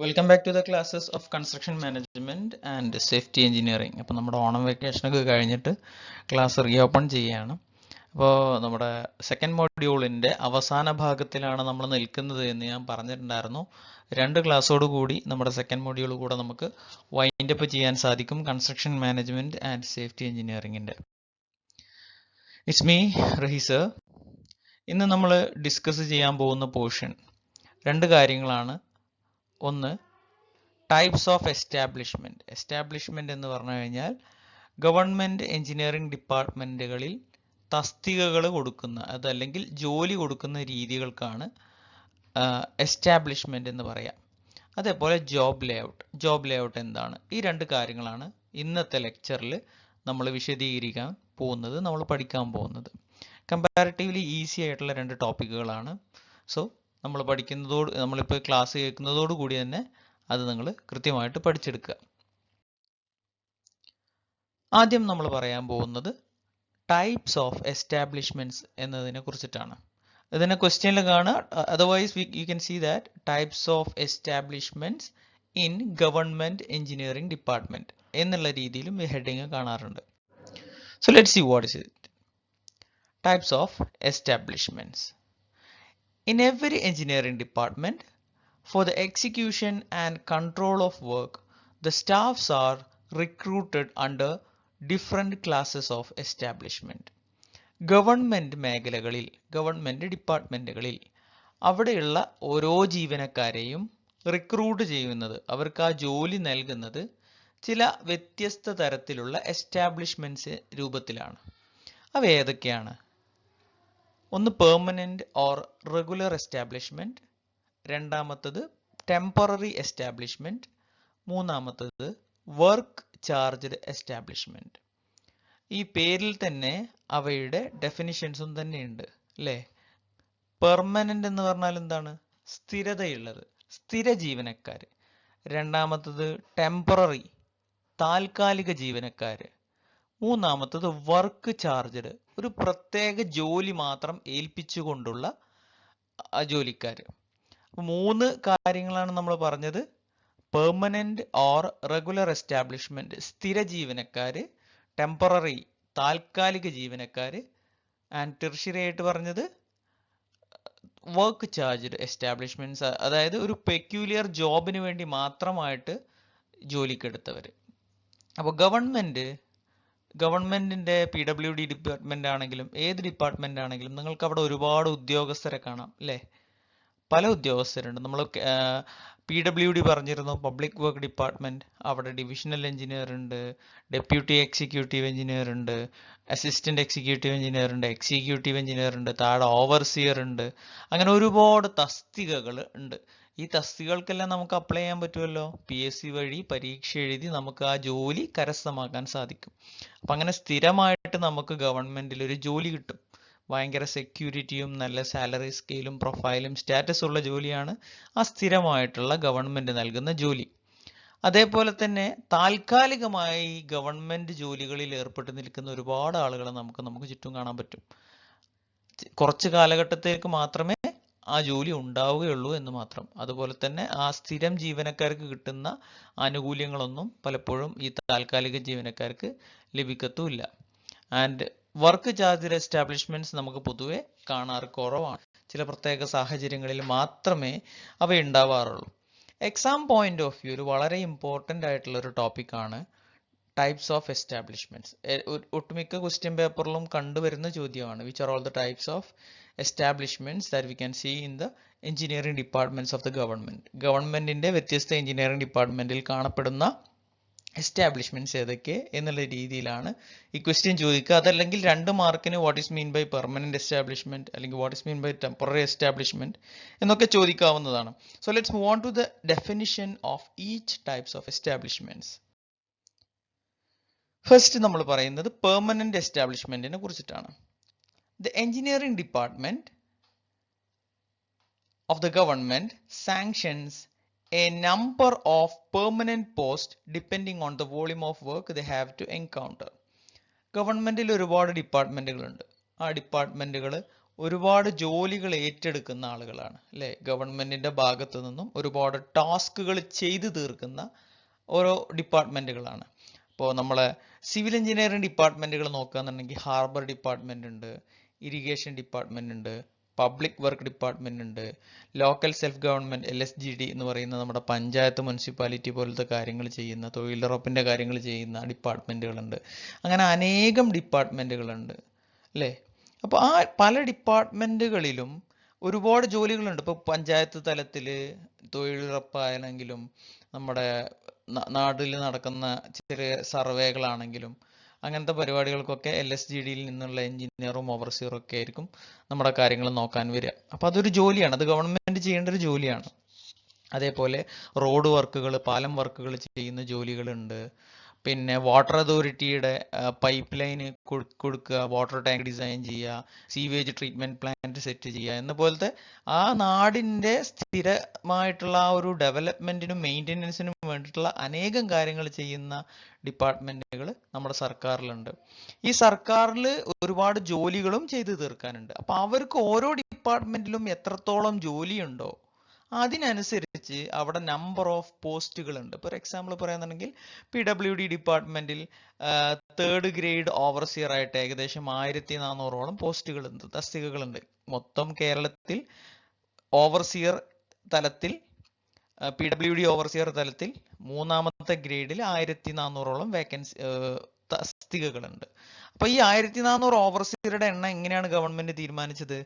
Welcome back to the classes of construction management and safety engineering. അപ്പോൾ നമ്മുടെ ഓണം വെക്കേഷനൊക്കെ കഴിഞ്ഞിട്ട് ക്ലാസ് റീ ഓപ്പൺ ചെയ്യുകയാണ്. അപ്പോൾ നമ്മുടെ സെക്കൻഡ് മോഡ്യൂളിൻ്റെ അവസാന ഭാഗത്തിലാണ് നമ്മൾ നിൽക്കുന്നത് എന്ന് ഞാൻ പറഞ്ഞിട്ടുണ്ടായിരുന്നു. 2 ക്ലാസ്സോട് കൂടി നമ്മുടെ സെക്കൻഡ് മോഡ്യൂൾ കൂടെ നമുക്ക് വൈൻഡ് അപ്പ് ചെയ്യാൻ സാധിക്കും കൺസ്ട്രക്ഷൻ മാനേജ്മെന്റ് ആൻഡ് സേഫ്റ്റി എഞ്ചിനീയറിംഗിൻ്റെ. It's me Raheesar. ഇന്ന് നമ്മൾ ഡിസ്കസ് ചെയ്യാൻ പോകുന്ന പോർഷൻ 2 കാര്യങ്ങളാണ്. ഒന്ന്, ടൈപ്സ് ഓഫ് എസ്റ്റാബ്ലിഷ്മെന്റ്. എസ്റ്റാബ്ലിഷ്മെന്റ് എന്ന് പറഞ്ഞു കഴിഞ്ഞാൽ ഗവൺമെന്റ് എഞ്ചിനീയറിംഗ് ഡിപ്പാർട്ട്മെന്റുകളിൽ തസ്തികകൾ കൊടുക്കുന്ന അതല്ലെങ്കിൽ ജോലി കൊടുക്കുന്ന രീതികൾക്കാണ് എസ്റ്റാബ്ലിഷ്മെന്റ് എന്ന് പറയാം. അതേപോലെ ജോബ് ലേഔട്ട്. ജോബ് ലേഔട്ട് എന്താണ്? ഈ 2 കാര്യങ്ങളാണ് ഇന്നത്തെ ലെക്ചറിൽ നമ്മൾ വിശദീകരിക്കാൻ പോകുന്നത്, നമ്മൾ പഠിക്കാൻ പോകുന്നത്. കമ്പാരിറ്റീവ്ലി ഈസി ആയിട്ടുള്ള 2 ടോപ്പിക്കുകളാണ്. സോ നമ്മളിപ്പോൾ ക്ലാസ് കേൾക്കുന്നതോട് കൂടി തന്നെ അത് നിങ്ങൾ കൃത്യമായിട്ട് പഠിച്ചെടുക്കുക. ആദ്യം നമ്മൾ പറയാൻ പോകുന്നത് ടൈപ്സ് ഓഫ് എസ്റ്റാബ്ലിഷ്മെന്റ്സ് എന്നതിനെ കുറിച്ചിട്ടാണ്. ഇതിനെ ക്വസ്റ്റ്യനിൽ കാണുക. Otherwise you can see that types of establishments in government engineering department എന്നുള്ള രീതിയിലും ഈ ഹെഡിങ് കാണാറുണ്ട്. So let's see what is it. Types of establishments. In every engineering department, for the execution and control of work, the staffs are recruited under different classes of establishment. Government മേഖലകളിൽ, government ഡിപ്പാർട്ട്മെന്റുകളിൽ അവിടെയുള്ള ഓരോ ജീവനക്കാരെയും recruit ചെയ്യുന്നത്, അവർക്ക് ആ ജോലി നൽകുന്നത് ചില വ്യത്യസ്ത തരത്തിലുള്ള എസ്റ്റാബ്ലിഷ്മെന്റ്സ് രൂപത്തിലാണ്. അവ ഏതൊക്കെയാണ്? ഒന്ന് പെർമനന്റ് ഓർ റെഗുലർ എസ്റ്റാബ്ലിഷ്മെന്റ്, രണ്ടാമത്തത് ടെമ്പററി എസ്റ്റാബ്ലിഷ്മെന്റ്, മൂന്നാമത്തത് വർക്ക് ചാർജ്ഡ് എസ്റ്റാബ്ലിഷ്മെന്റ്. ഈ പേരിൽ തന്നെ അവയുടെ ഡെഫിനിഷൻസും തന്നെയുണ്ട് അല്ലേ? പെർമനന്റ് എന്ന് പറഞ്ഞാൽ എന്താണ്? സ്ഥിരതയുള്ളത്, സ്ഥിര ജീവനക്കാർ. രണ്ടാമത്തത് ടെമ്പററി, താൽക്കാലിക ജീവനക്കാർ. മൂന്നാമത്തത് വർക്ക് ചാർജ്ഡ്, ഒരു പ്രത്യേക ജോലി മാത്രം ഏൽപ്പിച്ചുകൊണ്ടുള്ള ജോലിക്കാർ. 3 കാര്യങ്ങളാണ് നമ്മൾ പറഞ്ഞത്. പെർമനന്റ് ഓർ റെഗുലർ എസ്റ്റാബ്ലിഷ്മെന്റ് സ്ഥിര ജീവനക്കാർ, ടെമ്പററി താൽക്കാലിക ജീവനക്കാർ, ആൻഡ് ടെർഷ്യറി ആയിട്ട് പറഞ്ഞത് വർക്ക് ചാർജ്ഡ് എസ്റ്റാബ്ലിഷ്മെന്റ്സ്, അതായത് ഒരു പെക്യൂലിയർ ജോബിന് വേണ്ടി മാത്രമായിട്ട് ജോലിക്കെടുത്തവർ. അപ്പോൾ ഗവൺമെന്റിന്റെ PWD ഡിപ്പാർട്ട്മെന്റ് ആണെങ്കിലും ഏത് ഡിപ്പാർട്ട്മെന്റ് ആണെങ്കിലും നിങ്ങൾക്ക് അവിടെ ഒരുപാട് ഉദ്യോഗസ്ഥരെ കാണാം അല്ലേ? പല ഉദ്യോഗസ്ഥരുണ്ട്. നമ്മൾ PWD പറഞ്ഞിരുന്നു, പബ്ലിക് വർക്ക് ഡിപ്പാർട്ട്മെന്റ്. അവിടെ ഡിവിഷണൽ എഞ്ചിനീയർ ഉണ്ട്, ഡെപ്യൂട്ടി എക്സിക്യൂട്ടീവ് എഞ്ചിനീയർ ഉണ്ട്, അസിസ്റ്റന്റ് എക്സിക്യൂട്ടീവ് എഞ്ചിനീയർ ഉണ്ട്, എക്സിക്യൂട്ടീവ് എഞ്ചിനീയർ ഉണ്ട്, താഴെ ഓവർസിയർ ഉണ്ട്. അങ്ങനെ ഒരുപാട് തസ്തികകൾ ഉണ്ട്. ഈ തസ്തികകൾക്കെല്ലാം നമുക്ക് അപ്ലൈ ചെയ്യാൻ പറ്റുമല്ലോ. PSC വഴി പരീക്ഷ എഴുതി നമുക്ക് ആ ജോലി കരസ്ഥമാക്കാൻ സാധിക്കും. അപ്പം അങ്ങനെ സ്ഥിരമായിട്ട് നമുക്ക് ഗവൺമെന്റിൽ ഒരു ജോലി കിട്ടും. ഭയങ്കര സെക്യൂരിറ്റിയും നല്ല സാലറി സ്കെയിലും പ്രൊഫൈലും സ്റ്റാറ്റസ് ഉള്ള ജോലിയാണ് ആ സ്ഥിരമായിട്ടുള്ള ഗവൺമെന്റ് നൽകുന്ന ജോലി. അതേപോലെ തന്നെ താൽക്കാലികമായി ഗവൺമെന്റ് ജോലികളിൽ ഏർപ്പെട്ട് നിൽക്കുന്ന ഒരുപാട് ആളുകളെ നമുക്ക് ചുറ്റും കാണാൻ പറ്റും. കുറച്ച് കാലഘട്ടത്തേക്ക് മാത്രമേ ആ ജോലി ഉണ്ടാവുകയുള്ളൂ എന്ന് മാത്രം. അതുപോലെ തന്നെ ആ സ്ഥിരം ജീവനക്കാർക്ക് കിട്ടുന്ന ആനുകൂല്യങ്ങളൊന്നും പലപ്പോഴും ഈ താൽക്കാലിക ജീവനക്കാർക്ക് ലഭിക്കത്തുമില്ല. ആൻഡ് വർക്ക് ചാർജ്ഡ് എസ്റ്റാബ്ലിഷ്മെന്റ്സ് നമുക്ക് പൊതുവെ കാണാറ് കുറവാണ്. ചില പ്രത്യേക സാഹചര്യങ്ങളിൽ മാത്രമേ അവ ഉണ്ടാവാറുള്ളൂ. എക്സാം പോയിന്റ് ഓഫ് വ്യൂ ഒരു വളരെ ഇമ്പോർട്ടൻ്റ് ആയിട്ടുള്ള ഒരു ടോപ്പിക്കാണ് ടൈപ്സ് ഓഫ് എസ്റ്റാബ്ലിഷ്മെന്റ്സ്. ഒട്ടുമിക്ക ക്വസ്റ്റ്യൻ പേപ്പറിലും കണ്ടുവരുന്ന ചോദ്യമാണ്. Which are all the types of establishments that we can see in the engineering departments of the government. ഗവൺമെന്റിന്റെ വ്യത്യസ്ത എഞ്ചിനീയറിംഗ് ഡിപ്പാർട്ട്മെന്റിൽ കാണപ്പെടുന്ന എസ്റ്റാബ്ലിഷ്മെന്റ്സ് ഏതൊക്കെ എന്നുള്ള രീതിയിലാണ് ഈ ക്വസ്റ്റ്യൻ ചോദിക്കുക. അതല്ലെങ്കിൽ 2 മാർക്കിന് what is mean by permanent establishment അല്ലെങ്കിൽ what is mean by temporary establishment എന്നൊക്കെ ചോദിക്കാവുന്നതാണ്. So let's move on to the definition of each types of establishments. First നമ്മൾ പറയുന്നത് പെർമനന്റ് എസ്റ്റാബ്ലിഷ്മെന്റിനെ കുറിച്ചിട്ടാണ്. The engineering department of the government sanctions a number of permanent posts depending on the volume of work they have to encounter. ഗവൺമെന്റിൽ ഒരുപാട് ഡിപ്പാർട്ട്മെന്റുകളുണ്ട്. ആ ഡിപ്പാർട്ട്മെന്റുകൾ ഒരുപാട് ജോലികൾ ഏറ്റെടുക്കുന്ന ആളുകളാണ് അല്ലെ? ഗവൺമെന്റിന്റെ ഭാഗത്തു നിന്നും ഒരുപാട് ടാസ്കുകൾ ചെയ്തു തീർക്കുന്ന ഓരോ ഡിപ്പാർട്ട്മെന്റുകളാണ്. ഇപ്പോൾ നമ്മളെ സിവിൽ എഞ്ചിനീയറിംഗ് ഡിപ്പാർട്ട്മെന്റുകൾ നോക്കുകയാണെന്നുണ്ടെങ്കിൽ ഹാർബർ ഡിപ്പാർട്ട്മെന്റ് ഉണ്ട്, ഇറിഗേഷൻ ഡിപ്പാർട്ട്മെന്റ് ഉണ്ട്, പബ്ലിക് വർക്ക് ഡിപ്പാർട്ട്മെന്റ് ഉണ്ട്, ലോക്കൽ സെൽഫ് ഗവൺമെന്റ് LSGD എന്ന് പറയുന്ന നമ്മുടെ പഞ്ചായത്ത് മുനിസിപ്പാലിറ്റി പോലത്തെ കാര്യങ്ങൾ ചെയ്യുന്ന, തൊഴിലുറപ്പിന്റെ കാര്യങ്ങൾ ചെയ്യുന്ന ഡിപ്പാർട്ട്മെന്റുകളുണ്ട്. അങ്ങനെ അനേകം ഡിപ്പാർട്ട്മെന്റുകളുണ്ട് അല്ലേ? അപ്പോൾ ആ പല ഡിപ്പാർട്ട്മെന്റുകളിലും ഒരുപാട് ജോലികളുണ്ട്. ഇപ്പോൾ പഞ്ചായത്ത് തലത്തിൽ തൊഴിലുറപ്പായാലെങ്കിലും നമ്മുടെ നാട്ടിൽ നടക്കുന്ന ചെറിയ സർവേകളാണെങ്കിലും അങ്ങനത്തെ പരിപാടികൾക്കൊക്കെ LSGDയിൽ നിന്നുള്ള എഞ്ചിനീയറും ഓവർസിയറും ഒക്കെ ആയിരിക്കും നമ്മുടെ കാര്യങ്ങൾ നോക്കാൻ വരിക. അപ്പം അതൊരു ജോലിയാണ്, അത് ഗവൺമെന്റ് ചെയ്യേണ്ട ഒരു ജോലിയാണ്. അതേപോലെ റോഡ് വർക്കുകൾ, പാലം വർക്കുകൾ ചെയ്യുന്ന ജോലികളുണ്ട്. പിന്നെ വാട്ടർ അതോറിറ്റിയുടെ പൈപ്പ് ലൈന് കൊടുക്കുക, വാട്ടർ ടാങ്ക് ഡിസൈൻ ചെയ്യുക, സീവേജ് ട്രീറ്റ്മെന്റ് പ്ലാന്റ് സെറ്റ് ചെയ്യുക എന്ന പോലത്തെ ആ നാടിന്റെ സ്ഥിരമായിട്ടുള്ള ആ ഒരു ഡെവലപ്മെന്റിനും മെയിൻ്റെനൻസിനും വേണ്ടിയിട്ടുള്ള അനേകം കാര്യങ്ങൾ ചെയ്യുന്ന ഡിപ്പാർട്ട്മെന്റുകൾ നമ്മുടെ സർക്കാരിലുണ്ട്. ഈ സർക്കാരിൽ ഒരുപാട് ജോലികളും ചെയ്തു തീർക്കാനുണ്ട്. അപ്പൊ അവർക്ക് ഓരോ ഡിപ്പാർട്ട്മെന്റിലും എത്രത്തോളം ജോലിയുണ്ടോ അതിനനുസരിച്ച് അവിടെ നമ്പർ ഓഫ് പോസ്റ്റുകൾ ഉണ്ട്. ഫോർ എക്സാമ്പിൾ പറയുന്നുണ്ടെങ്കിൽ PWD ഡിപ്പാർട്ട്മെന്റിൽ 3rd ഗ്രേഡ് ഓവർസിയർ ആയിട്ട് ഏകദേശം 1400ഓളം പോസ്റ്റുകളുണ്ട്, തസ്തികകളുണ്ട്. മൊത്തം കേരളത്തിൽ ഓവർസിയർ തലത്തിൽ PWD ഓവർസിയർ തലത്തിൽ 3ാമത്തെ ഗ്രേഡിൽ 1400ഓളം വേക്കൻസി തസ്തികകളുണ്ട്. അപ്പൊ ഈ 1400 ഓവർസിയറുടെ എണ്ണം എങ്ങനെയാണ് ഗവൺമെന്റ് തീരുമാനിച്ചത്?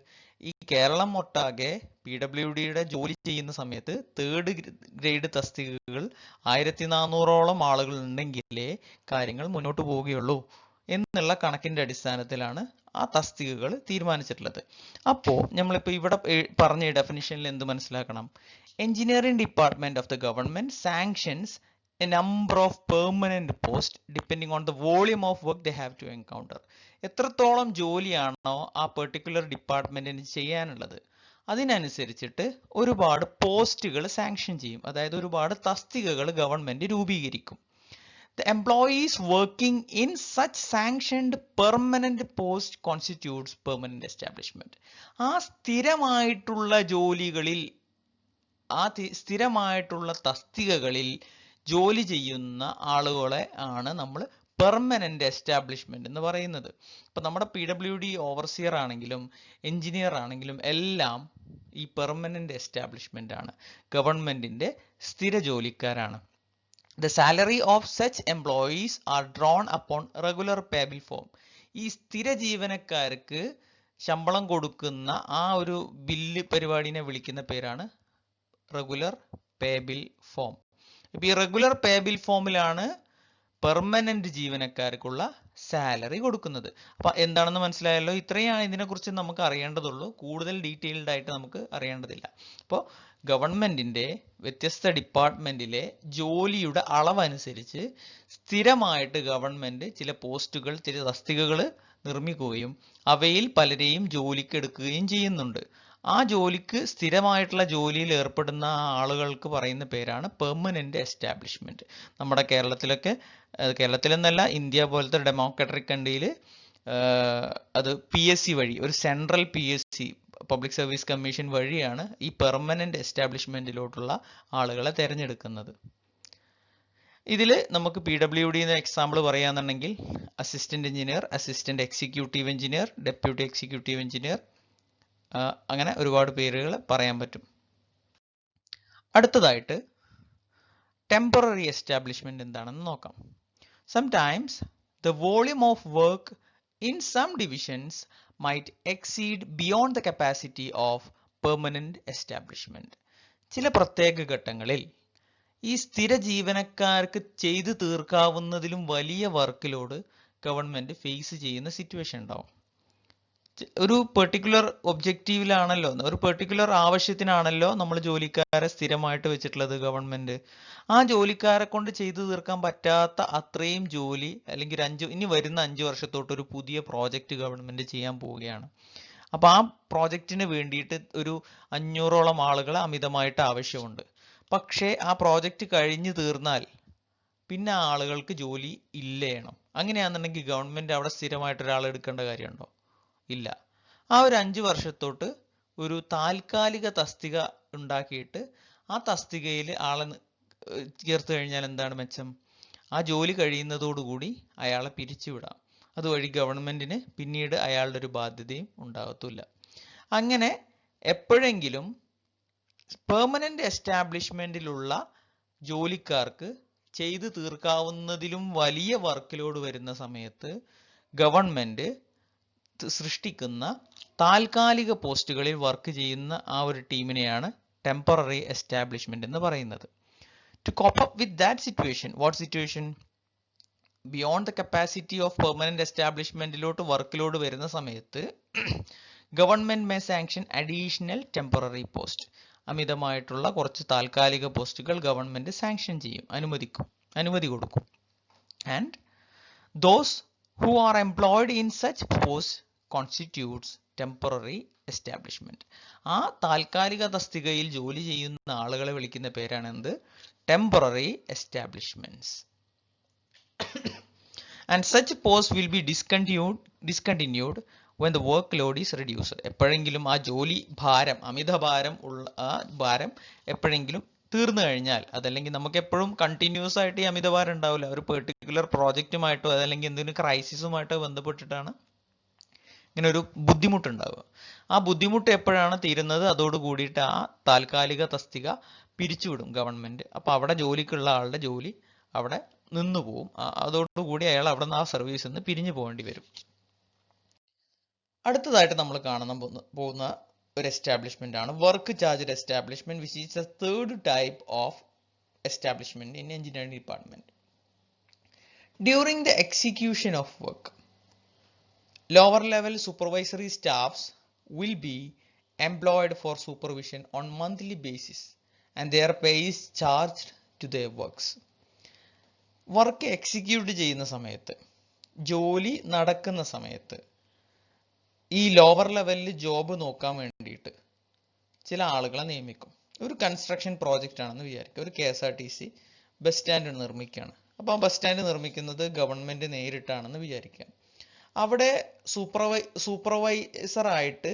ഈ കേരളം ഒട്ടാകെ PWDയുടെ ജോലി ചെയ്യുന്ന സമയത്ത് 3rd ഗ്രേഡ് തസ്തികകൾ 1400ഓളം ആളുകൾ ഉണ്ടെങ്കിലേ കാര്യങ്ങൾ മുന്നോട്ട് പോവുകയുള്ളൂ എന്നുള്ള കണക്കിന്റെ അടിസ്ഥാനത്തിലാണ് ആ തസ്തികകൾ തീരുമാനിച്ചിട്ടുള്ളത്. അപ്പോൾ നമ്മളിപ്പോൾ ഇവിടെ പറഞ്ഞ ഡെഫിനിഷനിൽ എന്ത് മനസ്സിലാക്കണം? Engineering department of the government sanctions a number of permanent posts depending on the volume of work they have to encounter. എത്രത്തോളം ജോലിയാണോ ആ പെർട്ടിക്കുലർ ഡിപ്പാർട്ട്മെന്റിന് ചെയ്യാനുള്ളത് അതിനനുസരിച്ചിട്ട് ഒരുപാട് പോസ്റ്റുകൾ സാങ്ഷൻ ചെയ്യും. അതായത് ഒരുപാട് തസ്തികകൾ ഗവൺമെന്റ് രൂപീകരിക്കും. The employees working in such sanctioned permanent post constitutes permanent establishment. ആ സ്ഥിരമായിട്ടുള്ള ജോലികളിൽ, ആ സ്ഥിരമായിട്ടുള്ള തസ്തികകളിൽ ജോലി ചെയ്യുന്ന ആളുകളെ ആണ് നമ്മൾ പെർമനന്റ് എസ്റ്റാബ്ലിഷ്മെന്റ് എന്ന് പറയുന്നത്. ഇപ്പൊ നമ്മുടെ PWD ഓവർസിയർ ആണെങ്കിലും എഞ്ചിനീയർ ആണെങ്കിലും എല്ലാം ഈ പെർമനന്റ് എസ്റ്റാബ്ലിഷ്മെന്റ് ആണ്, ഗവൺമെന്റിന്റെ സ്ഥിര ജോലിക്കാരാണ്. The salary of such employees are drawn upon regular payable form. ഈ സ്ഥിര ജീവനക്കാർക്ക് ശമ്പളം കൊടുക്കുന്ന ആ ഒരു ബില്ല് പരിപാടിനെ വിളിക്കുന്ന പേരാണ് റെഗുലർ പേബിൾ ഫോം. ഇപ്പൊ ഈ റെഗുലർ പേബിൾ ഫോമിലാണ് പെർമനന്റ് ജീവനക്കാർക്കുള്ള സാലറി കൊടുക്കുന്നത്. അപ്പൊ എന്താണെന്ന് മനസ്സിലായല്ലോ? ഇത്രയാണ് ഇതിനെക്കുറിച്ച് നമുക്ക് അറിയേണ്ടതുള്ളൂ, കൂടുതൽ ഡീറ്റെയിൽഡ് ആയിട്ട് നമുക്ക് അറിയേണ്ടതില്ല. അപ്പോൾ ഗവൺമെന്റിന്റെ വ്യത്യസ്ത ഡിപ്പാർട്ട്മെന്റിലെ ജോലിയുടെ അളവനുസരിച്ച് സ്ഥിരമായിട്ട് ഗവൺമെന്റ് ചില പോസ്റ്റുകൾ, ചില തസ്തികകൾ നിർമ്മിക്കുകയും അവയിൽ പലരെയും ജോലിക്ക് എടുക്കുകയും ചെയ്യുന്നുണ്ട്. ആ ജോലിക്ക് സ്ഥിരമായിട്ടുള്ള ജോലിയിൽ ഏർപ്പെടുന്ന ആളുകൾക്ക് പറയുന്ന പേരാണ് പെർമനന്റ് എസ്റ്റാബ്ലിഷ്മെന്റ്. നമ്മുടെ കേരളത്തിലൊക്കെ, കേരളത്തിലെന്നല്ല ഇന്ത്യ പോലത്തെ ഡെമോക്രാറ്റിക് കൺട്രിയിൽ അത് PSC വഴി, ഒരു central PSC public service commission വഴിയാണ് ഈ പെർമനന്റ് എസ്റ്റാബ്ലിഷ്മെന്റിലോട്ടുള്ള ആളുകളെ തിരഞ്ഞെടുക്കുന്നത്. ഇതിൽ നമുക്ക് PWD എന്ന എക്സാമ്പിൾ പറയുകയാണെന്നുണ്ടെങ്കിൽ assistant engineer, assistant executive engineer, deputy executive engineer, അങ്ങനെ ഒരുപാട് പേരുകൾ പറയാൻ പറ്റും. അടുത്തതായിട്ട് ടെമ്പററി എസ്റ്റാബ്ലിഷ്മെന്റ് എന്താണെന്ന് നോക്കാം. Sometimes the volume of work in some divisions might exceed beyond the capacity of permanent establishment. ചില പ്രത്യേക ഘട്ടങ്ങളിൽ ഈ സ്ഥിര ജീവനക്കാർക്ക് ചെയ്തു തീർക്കാവുന്നതിലും വലിയ വർക്ക് ലോഡ് ഗവൺമെന്റ് ഫേസ് ചെയ്യുന്ന സിറ്റുവേഷൻ ഉണ്ടാവും. ഒരു പെർട്ടിക്കുലർ ഒബ്ജക്റ്റീവിലാണല്ലോ, ഒരു പെർട്ടിക്കുലർ ആവശ്യത്തിനാണല്ലോ നമ്മൾ ജോലിക്കാരെ സ്ഥിരമായിട്ട് വെച്ചിട്ടുള്ളത് ഗവൺമെന്റ്. ആ ജോലിക്കാരെ കൊണ്ട് ചെയ്തു തീർക്കാൻ പറ്റാത്ത അത്രയും ജോലി, അല്ലെങ്കിൽ ഇനി വരുന്ന 5 വർഷത്തോട്ട് ഒരു പുതിയ പ്രോജക്റ്റ് ഗവൺമെന്റ് ചെയ്യാൻ പോവുകയാണ്. അപ്പൊ ആ പ്രോജക്റ്റിന് വേണ്ടിയിട്ട് ഒരു 500ഓളം ആളുകളെ അമിതമായിട്ട് ആവശ്യമുണ്ട്. പക്ഷേ ആ പ്രോജക്റ്റ് കഴിഞ്ഞു തീർന്നാൽ പിന്നെ ആ ആളുകൾക്ക് ജോലി ഇല്ലേണം. അങ്ങനെയാണെന്നുണ്ടെങ്കിൽ ഗവൺമെന്റ് അവിടെ സ്ഥിരമായിട്ട് ഒരാളെ എടുക്കേണ്ട കാര്യമുണ്ടോ? ഇല്ല. ആ ഒരു 5 വർഷത്തോട്ട് ഒരു താൽക്കാലിക തസ്തിക ഉണ്ടാക്കിയിട്ട് ആ തസ്തികയിൽ ആളെ ചേർത്ത് കഴിഞ്ഞാൽ എന്താണ് മെച്ചം? ആ ജോലി കഴിയുന്നതോടുകൂടി അയാളെ പിരിച്ചുവിടാം. അതുവഴി ഗവൺമെന്റിന് പിന്നീട് അയാളുടെ ഒരു ബാധ്യതയും ഉണ്ടാകത്തില്ല. അങ്ങനെ എപ്പോഴെങ്കിലും പെർമനന്റ് എസ്റ്റാബ്ലിഷ്മെന്റിലുള്ള ജോലിക്കാർക്ക് ചെയ്തു തീർക്കാവുന്നതിലും വലിയ വർക്ക് ലോഡ് വരുന്ന സമയത്ത് ഗവൺമെന്റ് സൃഷ്ടിക്കുന്ന താൽക്കാലിക പോസ്റ്റുകളിൽ വർക്ക് ചെയ്യുന്ന ആ ഒരു ടീമിനെയാണ് ടെമ്പററി എസ്റ്റാബ്ലിഷ്മെന്റ് എന്ന് പറയുന്നത്. To cope up with that situation, what situation? Beyond the capacity of permanent establishment-ലോട്ട് വർക്ക് ലോഡ് വരുന്ന സമയത്ത് government may sanction additional temporary post. അമിതമായിട്ടുള്ള കുറച്ച് താൽക്കാലിക പോസ്റ്റുകൾ ഗവൺമെന്റ് സാങ്ഷൻ ചെയ്യും, അനുമതി കൊടുക്കും. And those who are employed in such posts constitutes temporary establishment. ആ താൽക്കാലിക തസ്തികയിൽ ജോലി ചെയ്യുന്ന ആളുകളെ വിളിക്കുന്ന പേരാണ് എന്ത്? Temporary establishments. And such posts will be discontinued when the workload is reduced. എപ്പോഴെങ്കിലും ആ ജോലി ഭാരം, അമിതഭാരം ഉള്ള ആ ഭാരം എപ്പോഴെങ്കിലും തീർന്നു കഴിഞ്ഞാൽ, അതല്ലെങ്കിൽ നമുക്ക് എപ്പോഴും കണ്ടിന്യൂസ് ആയിട്ട് ഈ അമിതഭാരം ഉണ്ടാവില്ല. ഒരു പെർട്ടിക്കുലർ പ്രോജക്റ്റുമായിട്ടോ അതല്ലെങ്കിൽ എന്തെങ്കിലും ക്രൈസിസുമായിട്ടോ ബന്ധപ്പെട്ടിട്ടാണ് ഇങ്ങനെ ഒരു ബുദ്ധിമുട്ടുണ്ടാവുക. ആ ബുദ്ധിമുട്ട് എപ്പോഴാണ് തീരുന്നത്? അതോട് കൂടിയിട്ട് ആ താൽക്കാലിക തസ്തിക പിരിച്ചുവിടും ഗവൺമെന്റ്. അപ്പൊ അവിടെ ജോലിക്കുള്ള ആളുടെ ജോലി അവിടെ നിന്നു പോവും. അതോടുകൂടി അയാൾ അവിടെ നിന്ന് ആ സർവീസിൽ നിന്ന് പിരിഞ്ഞു പോകേണ്ടി വരും. അടുത്തതായിട്ട് നമ്മൾ കാണാൻ പോകുന്ന ഒരു എസ്റ്റാബ്ലിഷ്മെന്റ് ആണ് work charged establishment, which is the third type of establishment in engineering department. During the execution of work, lower level supervisory staffs will be employed for supervision on monthly basis and their pay is charged to their works. Work execute ചെയ്യുന്ന സമയത്ത്, ജോലി നടക്കുന്ന സമയത്ത് ഈ lower ലെവലിൽ job നോക്കാൻ വേണ്ടിയിട്ട് ചില ആളുകളെ നിയമിക്കും. ഒരു കൺസ്ട്രക്ഷൻ പ്രോജക്റ്റ് ആണെന്ന് വിചാരിക്കുക. ഒരു KSRTC ബസ് സ്റ്റാൻഡ് നിർമ്മിക്കുകയാണ്. അപ്പോൾ ആ ബസ് സ്റ്റാൻഡ് നിർമ്മിക്കുന്നത് ഗവൺമെന്റ് നേരിട്ടാണെന്ന് വിചാരിക്കുക. അവിടെ സൂപ്പർവൈസർ ആയിട്ട്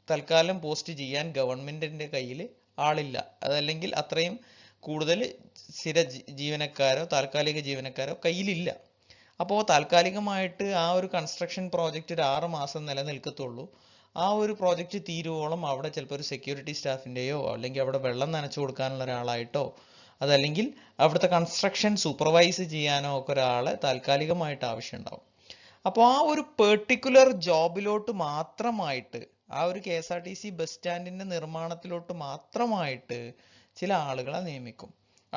തൽക്കാലം പോസ്റ്റ് ചെയ്യാൻ ഗവൺമെന്റിന്റെ കയ്യിൽ ആളില്ല. അതല്ലെങ്കിൽ അത്രയും കൂടുതൽ സ്ഥിര ജീവനക്കാരോ താൽക്കാലിക ജീവനക്കാരോ കയ്യിലില്ല. അപ്പോൾ താൽക്കാലികമായിട്ട് ആ ഒരു കൺസ്ട്രക്ഷൻ പ്രോജക്റ്റ് ഒരു 6 മാസം നിലനിൽക്കത്തുള്ളൂ. ആ ഒരു പ്രോജക്റ്റ് തീരുവോളം അവിടെ ചിലപ്പോൾ ഒരു സെക്യൂരിറ്റി സ്റ്റാഫിന്റെയോ അല്ലെങ്കിൽ അവിടെ വെള്ളം നനച്ചു കൊടുക്കാനുള്ള ഒരാളായിട്ടോ അതല്ലെങ്കിൽ അവിടുത്തെ കൺസ്ട്രക്ഷൻ സൂപ്പർവൈസ് ചെയ്യാനോ ഒക്കെ ഒരാളെ താൽക്കാലികമായിട്ട് ആവശ്യമുണ്ടാവും. അപ്പോൾ ആ ഒരു പെർട്ടിക്കുലർ ജോബിലോട്ട് മാത്രമായിട്ട്, ആ ഒരു KSRTC ബസ് സ്റ്റാൻഡിന്റെ നിർമ്മാണത്തിലോട്ട് മാത്രമായിട്ട് ചില ആളുകളെ നിയമിക്കും.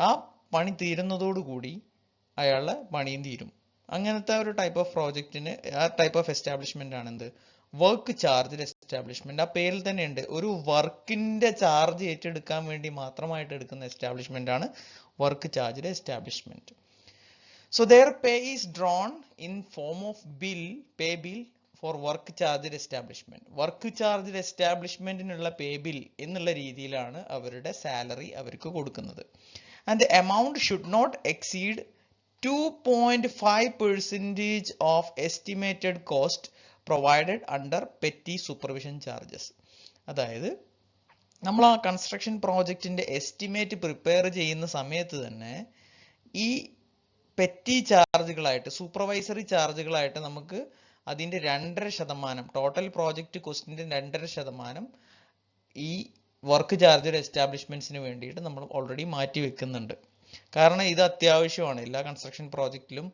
ആ പണി തീരുന്നതോടുകൂടി അയാളുടെ പണിയും തീരും. അങ്ങനത്തെ ഒരു ടൈപ്പ് ഓഫ് പ്രോജക്റ്റിന്, ആ ടൈപ്പ് ഓഫ് എസ്റ്റാബ്ലിഷ്മെന്റ് ആണ് എന്ത്? Work charged establishment. ആ പേരിൽ തന്നെ ഉണ്ട്, ഒരു വർക്കിന്റെ ചാർജ് ഏറ്റെടുക്കാൻ വേണ്ടി മാത്രമായിട്ട് എടുക്കുന്ന എസ്റ്റാബ്ലിഷ്മെന്റ് ആണ് work charged establishment. So their pay is drawn in form of pay bill for work charged establishment. Work charged എസ്റ്റാബ്ലിഷ്മെന്റിനുള്ള പേ ബിൽ എന്നുള്ള രീതിയിലാണ് അവരുടെ സാലറി അവർക്ക് കൊടുക്കുന്നത്. And the amount should not exceed 2.5% of estimated cost provided under petty supervision charges. അതായത് നമ്മൾ ആ construction പ്രോജക്റ്റിന്റെ എസ്റ്റിമേറ്റ് പ്രിപ്പയർ ചെയ്യുന്ന സമയത്ത് തന്നെ ഈ പെറ്റി ചാർജുകളായിട്ട്, സൂപ്പർവൈസറി ചാർജുകളായിട്ട് നമുക്ക് അതിന്റെ 2.5%, ടോട്ടൽ പ്രോജക്റ്റ് കോസ്റ്റിന്റെ 2.5% ഈ വർക്ക് ചാർജ്ഡ് എസ്റ്റാബ്ലിഷ്മെന്റ്സിന് വേണ്ടിയിട്ട് നമ്മൾ ഓൾറെഡി മാറ്റി വെക്കുന്നുണ്ട്. കാരണം ഇത് അത്യാവശ്യമാണ്. എല്ലാ കൺസ്ട്രക്ഷൻ പ്രോജക്റ്റിലും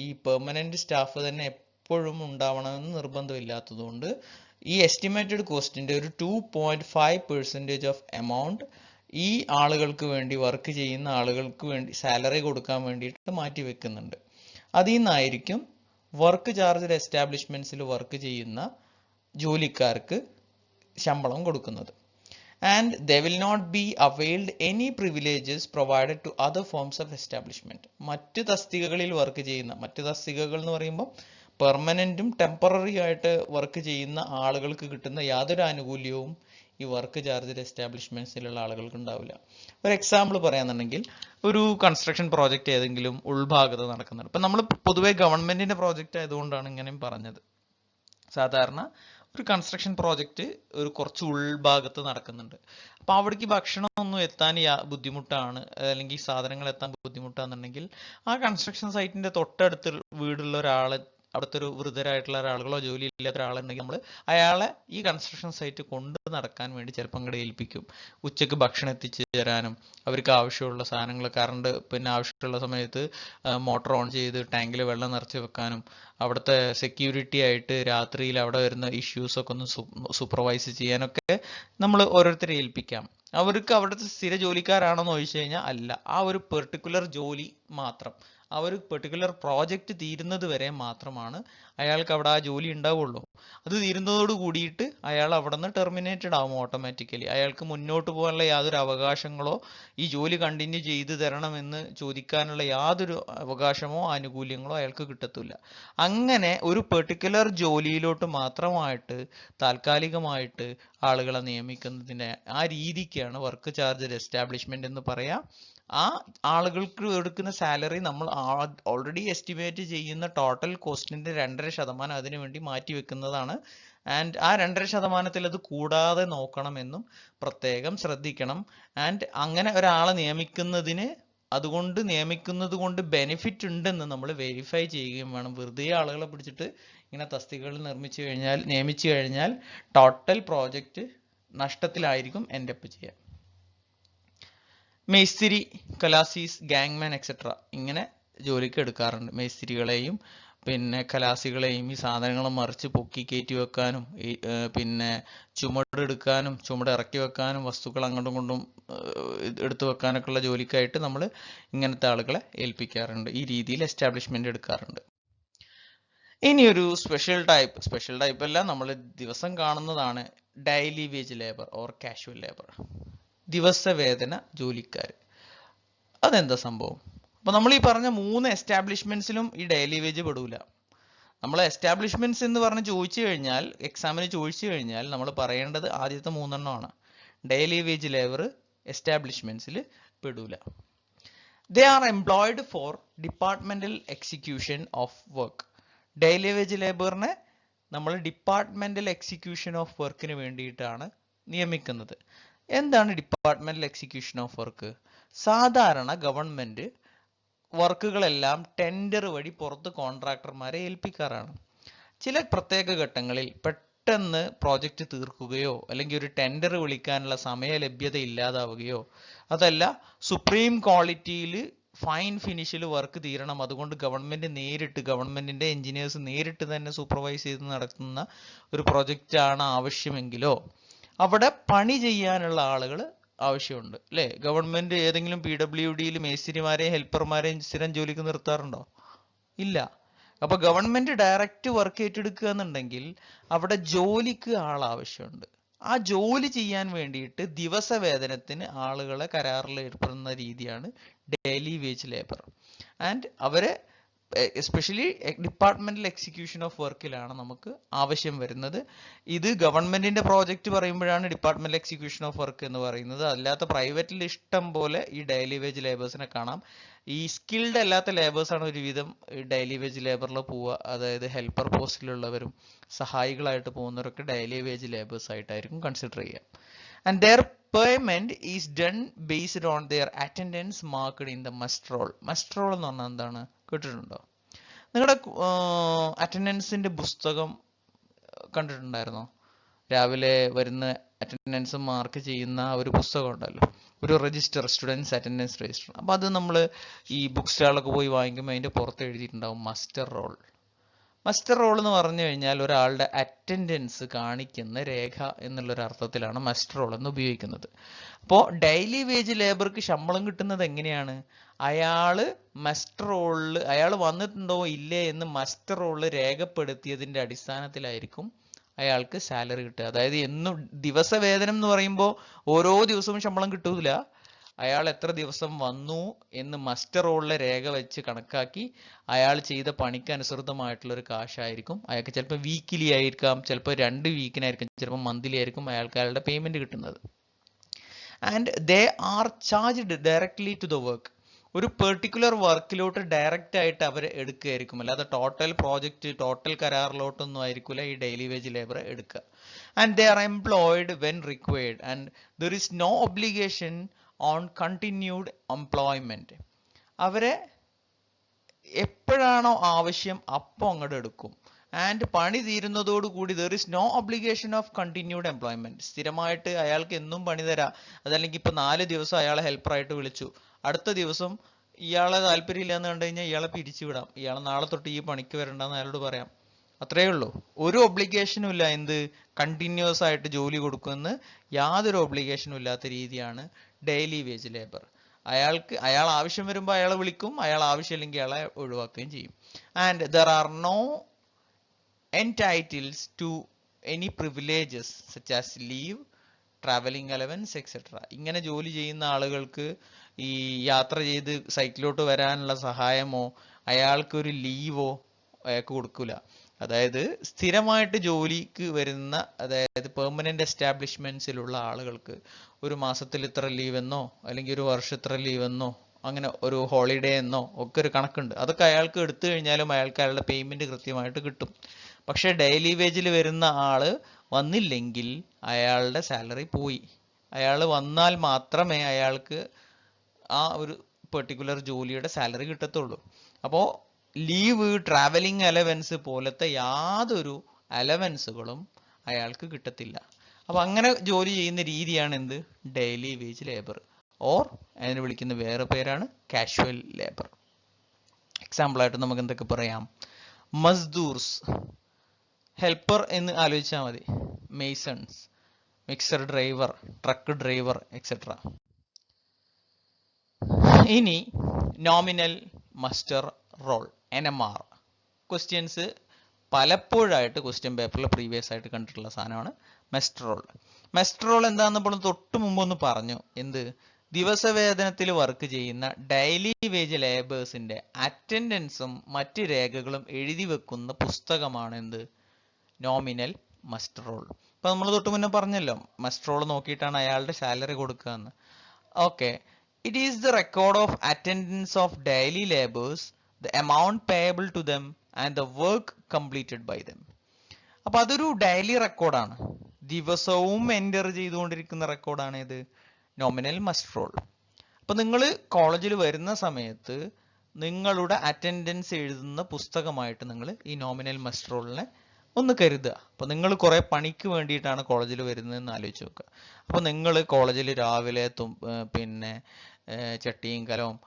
ഈ പെർമനന്റ് സ്റ്റാഫ് തന്നെ എപ്പോഴും ഉണ്ടാവണമെന്ന് നിർബന്ധമില്ലാത്തതുകൊണ്ട് ഈ എസ്റ്റിമേറ്റഡ് കോസ്റ്റിന്റെ ഒരു 2.5% ഓഫ് എമൗണ്ട് ഈ ആളുകൾക്ക് വേണ്ടി, വർക്ക് ചെയ്യുന്ന ആളുകൾക്ക് വേണ്ടി സാലറി കൊടുക്കാൻ വേണ്ടിയിട്ട് മാറ്റി വെക്കുന്നുണ്ട്. അതിൽ നിന്നായിരിക്കും വർക്ക് ചാർജ്ഡ് എസ്റ്റാബ്ലിഷ്മെന്റ്സിൽ വർക്ക് ചെയ്യുന്ന ജോലിക്കാർക്ക് ശമ്പളം കൊടുക്കുന്നത്. And they will not be availed any privileges provided to other forms of establishment. മറ്റ് തസ്തികകളിൽ വർക്ക് ചെയ്യുന്ന, മറ്റ് തസ്തികകൾ എന്ന് പറയുമ്പോൾ പെർമനന്റും ടെമ്പററി ആയിട്ട് വർക്ക് ചെയ്യുന്ന ആളുകൾക്ക് കിട്ടുന്ന യാതൊരു ആനുകൂല്യവും ഈ വർക്ക് ചാർജ്ഡ് എസ്റ്റാബ്ലിഷ്മെന്റ്സിലുള്ള ആളുകൾക്ക് ഉണ്ടാവില്ല. ഒരു എക്സാമ്പിൾ പറയാന്നുണ്ടെങ്കിൽ, ഒരു കൺസ്ട്രക്ഷൻ പ്രോജക്റ്റ് ഏതെങ്കിലും ഉൾഭാഗത്ത് നടക്കുന്നുണ്ട്. ഇപ്പം നമ്മൾ പൊതുവെ ഗവൺമെന്റിന്റെ പ്രോജക്റ്റ് ആയതുകൊണ്ടാണ് ഇങ്ങനെയും പറഞ്ഞത്. സാധാരണ ഒരു കൺസ്ട്രക്ഷൻ പ്രോജക്റ്റ് ഒരു കുറച്ച് ഉൾഭാഗത്ത് നടക്കുന്നുണ്ട്. അപ്പോൾ അവിടേക്ക് ഭക്ഷണം ഒന്നും എത്താൻ ബുദ്ധിമുട്ടാണ്, അല്ലെങ്കിൽ സാധനങ്ങൾ എത്താൻ ബുദ്ധിമുട്ടാണെന്നുണ്ടെങ്കിൽ ആ കൺസ്ട്രക്ഷൻ സൈറ്റിന്റെ തൊട്ടടുത്ത് വീടുള്ള ഒരാളെ, അവിടുത്തെ ഒരു വൃദ്ധരായിട്ടുള്ള ഒരാളുകളോ ജോലി ഇല്ലാത്ത ഒരാളുണ്ടെങ്കിൽ നമ്മൾ അയാളെ ഈ കൺസ്ട്രക്ഷൻ സൈറ്റ് കൊണ്ട് നടക്കാൻ വേണ്ടി ചിലപ്പോൾ അങ്ങോട്ട് ഏൽപ്പിക്കും. ഉച്ചക്ക് ഭക്ഷണം എത്തിച്ചു തരാനും അവർക്ക് ആവശ്യമുള്ള സാധനങ്ങൾ, കറണ്ട് പിന്നെ ആവശ്യമുള്ള സമയത്ത് മോട്ടോർ ഓൺ ചെയ്ത് ടാങ്കിൽ വെള്ളം നിറച്ച് വെക്കാനും, അവിടുത്തെ സെക്യൂരിറ്റി ആയിട്ട് രാത്രിയിൽ അവിടെ വരുന്ന ഇഷ്യൂസ് ഒക്കെ ഒന്ന് സൂപ്പർവൈസ് ചെയ്യാനൊക്കെ നമ്മൾ ഓരോരുത്തരെ ഏൽപ്പിക്കാം. അവർക്ക് അവിടുത്തെ സ്ഥിര ജോലിക്കാരാണെന്ന് ചോദിച്ചു കഴിഞ്ഞാൽ അല്ല, ആ ഒരു പെർട്ടിക്കുലർ ജോലി മാത്രം, ആ ഒരു പെർട്ടിക്കുലർ പ്രോജക്റ്റ് തീരുന്നത് വരെ മാത്രമാണ് അയാൾക്ക് അവിടെ ആ ജോലി ഉണ്ടാവുള്ളൂ. അത് തീരുന്നതോട് കൂടിയിട്ട് അയാൾ അവിടെ നിന്ന് ടെർമിനേറ്റഡ് ആവും ഓട്ടോമാറ്റിക്കലി. അയാൾക്ക് മുന്നോട്ട് പോകാനുള്ള യാതൊരു അവകാശങ്ങളോ ഈ ജോലി കണ്ടിന്യൂ ചെയ്തു തരണമെന്ന് ചോദിക്കാനുള്ള യാതൊരു അവകാശമോ ആനുകൂല്യങ്ങളോ അയാൾക്ക് കിട്ടത്തില്ല. അങ്ങനെ ഒരു പെർട്ടിക്കുലർ ജോലിയിലോട്ട് മാത്രമായിട്ട് താൽക്കാലികമായിട്ട് ആളുകളെ നിയമിക്കുന്നതിൻ്റെ ആ രീതിക്കാണ് വർക്ക് ചാർജ് എസ്റ്റാബ്ലിഷ്മെന്റ് എന്ന് പറയാം. ആ ആളുകൾക്ക് എടുക്കുന്ന സാലറി നമ്മൾ ഓൾറെഡി എസ്റ്റിമേറ്റ് ചെയ്യുന്ന ടോട്ടൽ കോസ്റ്റിന്റെ 2.5% അതിനു വേണ്ടി മാറ്റി വെക്കുന്നതാണ്. ആൻഡ് ആ 2.5% അത് കൂടാതെ നോക്കണമെന്നും പ്രത്യേകം ശ്രദ്ധിക്കണം. ആൻഡ് അങ്ങനെ ഒരാളെ നിയമിക്കുന്നതിന്, അതുകൊണ്ട് നിയമിക്കുന്നത് കൊണ്ട് ബെനിഫിറ്റ് ഉണ്ടെന്ന് നമ്മൾ വെരിഫൈ ചെയ്യുകയും വേണം. വെറുതെ ആളുകളെ പിടിച്ചിട്ട് ഇങ്ങനെ തസ്തികകൾ നിയമിച്ചു കഴിഞ്ഞാൽ ടോട്ടൽ പ്രോജക്റ്റ് നഷ്ടത്തിലായിരിക്കും എൻഡ് അപ്പ് ചെയ്യുക. മേസ്തിരി, കലാസീസ്, ഗാങ്മാൻ എക്സെട്ര ഇങ്ങനെ ജോലിക്ക് എടുക്കാറുണ്ട്. മേസ്തിരികളെയും പിന്നെ കലാസികളെയും ഈ സാധനങ്ങൾ മറിച്ച് പൊക്കി കയറ്റി വെക്കാനും പിന്നെ ചുമടെടുക്കാനും ചുമട് ഇറക്കി വെക്കാനും വസ്തുക്കൾ അങ്ങോട്ടും ഇങ്ങോട്ടും എടുത്തു വെക്കാനൊക്കെ ഉള്ള ജോലിക്കായിട്ട് നമ്മൾ ഇങ്ങനത്തെ ആളുകളെ ഏൽപ്പിക്കാറുണ്ട്. ഈ രീതിയിൽ എസ്റ്റാബ്ലിഷ്മെന്റ് എടുക്കാറുണ്ട്. ഇനിയൊരു സ്പെഷ്യൽ ടൈപ്പ് അല്ല, നമ്മൾ ദിവസം കാണുന്നതാണ് daily wage labour or casual labour, ദിവസവേതന ജോലിക്കാർ. അതെന്താ സംഭവം? അപ്പൊ നമ്മൾ ഈ പറഞ്ഞ 3 എസ്റ്റാബ്ലിഷ്മെന്റ്സിലും ഈ ഡെയിലി വേജ് പെടൂല. നമ്മൾ എസ്റ്റാബ്ലിഷ്മെന്റ്സ് എന്ന് പറഞ്ഞ് എക്സാമിന് ചോദിച്ചു കഴിഞ്ഞാൽ നമ്മൾ പറയേണ്ടത് ആദ്യത്തെ 3 എണ്ണമാണ്. ഡെയിലി വേജ് ലേബർ എസ്റ്റാബ്ലിഷ്മെന്റ്സിൽ പെടൂല. They are employed for departmental execution of work. Daily wage ലേബറിനെ നമ്മൾ ഡിപ്പാർട്ട്മെന്റൽ എക്സിക്യൂഷൻ ഓഫ് വർക്കിന് വേണ്ടിയിട്ടാണ് നിയമിക്കുന്നത്. എന്താണ് ഡിപ്പാർട്ട്മെന്റൽ എക്സിക്യൂഷൻ ഓഫ് വർക്ക്? സാധാരണ ഗവൺമെന്റ് വർക്കുകളെല്ലാം ടെൻഡർ വഴി പുറത്ത് കോൺട്രാക്ടർമാരെ ഏൽപ്പിക്കാറാണ്. ചില പ്രത്യേക ഘട്ടങ്ങളിൽ പെട്ടെന്ന് പ്രോജക്റ്റ് തീർക്കുകയോ അല്ലെങ്കിൽ ഒരു ടെൻഡർ വിളിക്കാനുള്ള സമയ ലഭ്യത ഇല്ലാതാവുകയോ, അതല്ല സുപ്രീം ക്വാളിറ്റിയിൽ ഫൈൻ ഫിനിഷിൽ വർക്ക് തീരണം, അതുകൊണ്ട് ഗവൺമെന്റിന്റെ എഞ്ചിനീയേഴ്സ് നേരിട്ട് തന്നെ സൂപ്പർവൈസ് ചെയ്ത് നടത്തുന്ന ഒരു പ്രോജക്റ്റ് ആണ് ആവശ്യമെങ്കിലോ അവിടെ പണി ചെയ്യാനുള്ള ആളുകൾ ആവശ്യമുണ്ട്, അല്ലേ? ഗവൺമെന്റ് ഏതെങ്കിലും PWDയിൽ മേസ്തിരിമാരെയും ഹെൽപ്പർമാരെയും സ്ഥിരം ജോലിക്ക് നിർത്താറുണ്ടോ? ഇല്ല. അപ്പൊ ഗവൺമെന്റ് ഡയറക്റ്റ് വർക്ക് ഏറ്റെടുക്കുക എന്നുണ്ടെങ്കിൽ അവിടെ ജോലിക്ക് ആൾ ആവശ്യമുണ്ട്. ആ ജോലി ചെയ്യാൻ വേണ്ടിയിട്ട് ദിവസവേതനത്തിന് ആളുകളെ കരാറിൽ ഏർപ്പെടുന്ന രീതിയാണ് ഡെയിലി വേജ് ലേബർ. ആൻഡ് അവരെ എസ്പെഷ്യലി ഡിപ്പാർട്ട്മെന്റൽ എക്സിക്യൂഷൻ ഓഫ് വർക്കിലാണ് നമുക്ക് ആവശ്യം വരുന്നത്. ഇത് ഗവൺമെന്റിന്റെ പ്രോജക്റ്റ് പറയുമ്പോഴാണ് ഡിപ്പാർട്ട്മെന്റൽ എക്സിക്യൂഷൻ ഓഫ് വർക്ക് എന്ന് പറയുന്നത്. അല്ലാത്ത പ്രൈവറ്റിൽ ഇഷ്ടം പോലെ ഈ ഡെയിലി വേജ് ലേബേഴ്സിനെ കാണാം. ഈ സ്കിൽഡ് അല്ലാത്ത ലേബേഴ്സാണ് ഒരുവിധം ഡെയിലി വേജ് ലേബറിൽ പോവുക. അതായത് ഹെൽപ്പർ പോസ്റ്റിലുള്ളവരും സഹായികളായിട്ട് പോകുന്നവരൊക്കെ ഡെയിലി വേജ് ലേബേഴ്സ് ആയിട്ടായിരിക്കും കൺസിഡർ ചെയ്യുക. And their payment is done based on their attendance marked in the muster roll. Muster roll എന്ന് പറഞ്ഞാൽ എന്താണ്? കേട്ടിട്ടുണ്ടോ? നിങ്ങളുടെ അറ്റൻഡൻസിന്റെ പുസ്തകം കണ്ടിട്ടുണ്ടായിരുന്നോ? രാവിലെ വരുന്ന അറ്റൻഡൻസ് മാർക്ക് ചെയ്യുന്ന ഒരു പുസ്തകം ഉണ്ടല്ലോ, ഒരു രജിസ്റ്റർ, സ്റ്റുഡൻസ് അറ്റൻഡൻസ് രജിസ്റ്റർ. അപ്പൊ അത് നമ്മൾ ഈ ബുക്ക് സ്റ്റാളിലൊക്കെ പോയി വാങ്ങിക്കുമ്പോൾ അതിന്റെ പുറത്ത് എഴുതിയിട്ടുണ്ടാവും മസ്റ്റർ റോൾ. മസ്റ്റർ റോൾ എന്ന് പറഞ്ഞു കഴിഞ്ഞാൽ ഒരാളുടെ അറ്റൻഡൻസ് കാണിക്കുന്ന രേഖ എന്നുള്ളൊരു അർത്ഥത്തിലാണ് മസ്റ്റർ റോൾ എന്ന് ഉപയോഗിക്കുന്നത്. അപ്പോൾ ഡെയിലി വേജ് ലേബർക്ക് ശമ്പളം കിട്ടുന്നത് എങ്ങനെയാണ്? അയാള് മസ്റ്റർ റോളിൽ അയാൾ വന്നിട്ടുണ്ടോ ഇല്ലേ എന്ന് മസ്റ്റർ റോളിൽ രേഖപ്പെടുത്തിയതിന്റെ അടിസ്ഥാനത്തിലായിരിക്കും അയാൾക്ക് സാലറി കിട്ടുക. അതായത് എന്നും ദിവസവേതനം എന്ന് പറയുമ്പോൾ ഓരോ ദിവസവും ശമ്പളം കിട്ടൂല. അയാൾ എത്ര ദിവസം വന്നു എന്ന് മസ്റ്റർ റോളിലെ രേഖ വെച്ച് കണക്കാക്കി അയാൾ ചെയ്ത പണിക്ക് അനുസൃതമായിട്ടുള്ള ഒരു കാശായിരിക്കും അയാൾക്ക്. ചിലപ്പോൾ വീക്കിലി ആയിരിക്കാം, ചിലപ്പോൾ 2 വീക്കിനായിരിക്കും, ചിലപ്പോൾ മന്ത്ലി ആയിരിക്കും അയാൾക്ക് അയാളുടെ പേയ്മെന്റ് കിട്ടുന്നത്. And they are charged directly to the work. ഒരു പെർട്ടിക്കുലർ വർക്കിലോട്ട് ഡയറക്റ്റ് ആയിട്ട് അവർ എടുക്കുകയായിരിക്കും, അല്ലാതെ ടോട്ടൽ പ്രോജക്റ്റ് ടോട്ടൽ കരാറിലോട്ടൊന്നും ആയിരിക്കില്ല ഈ ഡെയിലി വേജ് ലേബർ എടുക്കുക. And they are employed when required and there is no obligation on continued employment. അവരെ എപ്പോഴാണോ ആവശ്യം അപ്പോൾ അങ്ങോട്ട് എടുക്കും. ആൻഡ് പണി തീരുന്നതോടുകൂടി there is no obligation of continued employment. സ്ഥിരമായിട്ട് അയാൾക്ക് എന്നും പണി തരാം. അതല്ലെങ്കിൽ ഇപ്പൊ 4 ദിവസം അയാളെ ഹെൽപ്പറായിട്ട് വിളിച്ചു, അടുത്ത ദിവസം ഇയാളെ താല്പര്യമില്ല എന്ന് കണ്ടു കഴിഞ്ഞാൽ ഇയാളെ പിരിച്ചുവിടാം, ഇയാളെ നാളെ തൊട്ട് ഈ പണിക്ക് വരണ്ടെന്ന് അയാളോട് പറയാം. അത്രയേ ഉള്ളൂ. ഒരു ഒബ്ലിഗേഷനും ഇല്ല എന്ത് കണ്ടിന്യൂസ് ആയിട്ട് ജോലി കൊടുക്കുമെന്ന് യാതൊരു ഒബ്ലിഗേഷനും ഇല്ലാത്ത രീതിയാണ് ഡെയിലി വേജ് ലേബർ. അയാൾ ആവശ്യം വരുമ്പോൾ അയാളെ വിളിക്കും, അയാൾ ആവശ്യമില്ലെങ്കിൽ അയാളെ ഒഴിവാക്കുകയും ചെയ്യും. And there are no entitles to any privileges such as leave, traveling allowance, etc. ഇങ്ങനെ ജോലി ചെയ്യുന്ന ആളുകൾക്ക് ഈ യാത്ര ചെയ്ത് സൈറ്റിലോട്ട് വരാനുള്ള സഹായമോ അയാൾക്ക് ഒരു ലീവോ അയാൾക്ക് കൊടുക്കില്ല. അതായത് സ്ഥിരമായിട്ട് ജോലിക്ക് വരുന്ന, അതായത് പെർമനന്റ് എസ്റ്റാബ്ലിഷ്മെന്റ്സിലുള്ള ആളുകൾക്ക് ഒരു മാസത്തിൽ ഇത്ര ലീവ് എന്നോ അല്ലെങ്കിൽ ഒരു വർഷം ഇത്ര ലീവ് എന്നോ അങ്ങനെ ഒരു ഹോളിഡേ എന്നോ ഒക്കെ ഒരു കണക്കുണ്ട്. അതൊക്കെ അയാൾക്ക് എടുത്തു കഴിഞ്ഞാലും അയാൾക്ക് അയാളുടെ പേയ്മെന്റ് കൃത്യമായിട്ട് കിട്ടും. പക്ഷെ ഡെയിലി വേജിൽ വരുന്ന ആള് വന്നില്ലെങ്കിൽ അയാളുടെ സാലറി പോയി. അയാൾ വന്നാൽ മാത്രമേ അയാൾക്ക് ആ ഒരു പെർട്ടിക്കുലർ ജോലിയുടെ സാലറി കിട്ടത്തുള്ളൂ. അപ്പോൾ ലീവ്, ട്രാവലിംഗ് അലവൻസ് പോലത്തെ യാതൊരു അലവൻസുകളും അയാൾക്ക് കിട്ടത്തില്ല. അപ്പൊ അങ്ങനെ ജോലി ചെയ്യുന്ന രീതിയാണ് എന്ത് ഡെയിലി വേജ് ലേബർ, ഓർ അതിനെ വിളിക്കുന്ന വേറെ പേരാണ് കാഷ്വൽ ലേബർ. എക്സാമ്പിൾ ആയിട്ട് നമുക്ക് എന്തൊക്കെ പറയാം? മസ്ദൂർസ്, ഹെൽപ്പർ എന്ന് ആലോചിച്ചാൽ മതി. Masons, mixer driver, truck driver, etcetera. ഇനി nominal muster roll, NMR. Questions പലപ്പോഴായിട്ട് ക്വസ്റ്റ്യൻ പേപ്പറിൽ പ്രീവിയസ് ആയിട്ട് കണ്ടിട്ടുള്ള സാധനമാണ് മസ്റ്റർ റോൾ. മസ്റ്റർ റോൾ എന്താണെന്ന് ഇപ്പോൾ തൊട്ട് മുമ്പ് ഒന്ന് പറഞ്ഞു. എന്ത്? ദിവസവേതനത്തിൽ വർക്ക് ചെയ്യുന്ന ഡെയിലി വേജ് ലേബേഴ്സിന്റെ അറ്റൻഡൻസും മറ്റ് രേഖകളും എഴുതി വെക്കുന്ന പുസ്തകമാണ് എന്ത് നോമിനൽ മസ്റ്റർ റോൾ. ഇപ്പൊ നമ്മൾ തൊട്ട് മുന്നേ പറഞ്ഞല്ലോ മസ്റ്റർ റോൾ നോക്കിയിട്ടാണ് അയാളുടെ സാലറി കൊടുക്കുക എന്ന്. Okay, it is the record of attendance of daily labours, the amount payable to them and the work completed by them. അപ്പൊ അതൊരു ഡെയിലി റെക്കോർഡാണ്, ദിവസവും എൻ്റർ ചെയ്തുകൊണ്ടിരിക്കുന്ന റെക്കോർഡാണ് ഇത് നോമിനൽ മസ്റ്റർ റോൾ. അപ്പൊ നിങ്ങൾ കോളേജിൽ വരുന്ന സമയത്ത് നിങ്ങളുടെ അറ്റൻഡൻസ് എഴുതുന്ന പുസ്തകമായിട്ട് നിങ്ങൾ ഈ നോമിനൽ മസ്റ്റർ റോളിനെ ഒന്ന് കരുതുക. അപ്പൊ നിങ്ങൾ കുറെ പണിക്ക് വേണ്ടിയിട്ടാണ് കോളേജിൽ വരുന്നതെന്ന് ആലോചിച്ച് നോക്കുക. അപ്പൊ നിങ്ങൾ കോളേജിൽ രാവിലെ പിന്നെ ചട്ടിയും കലവും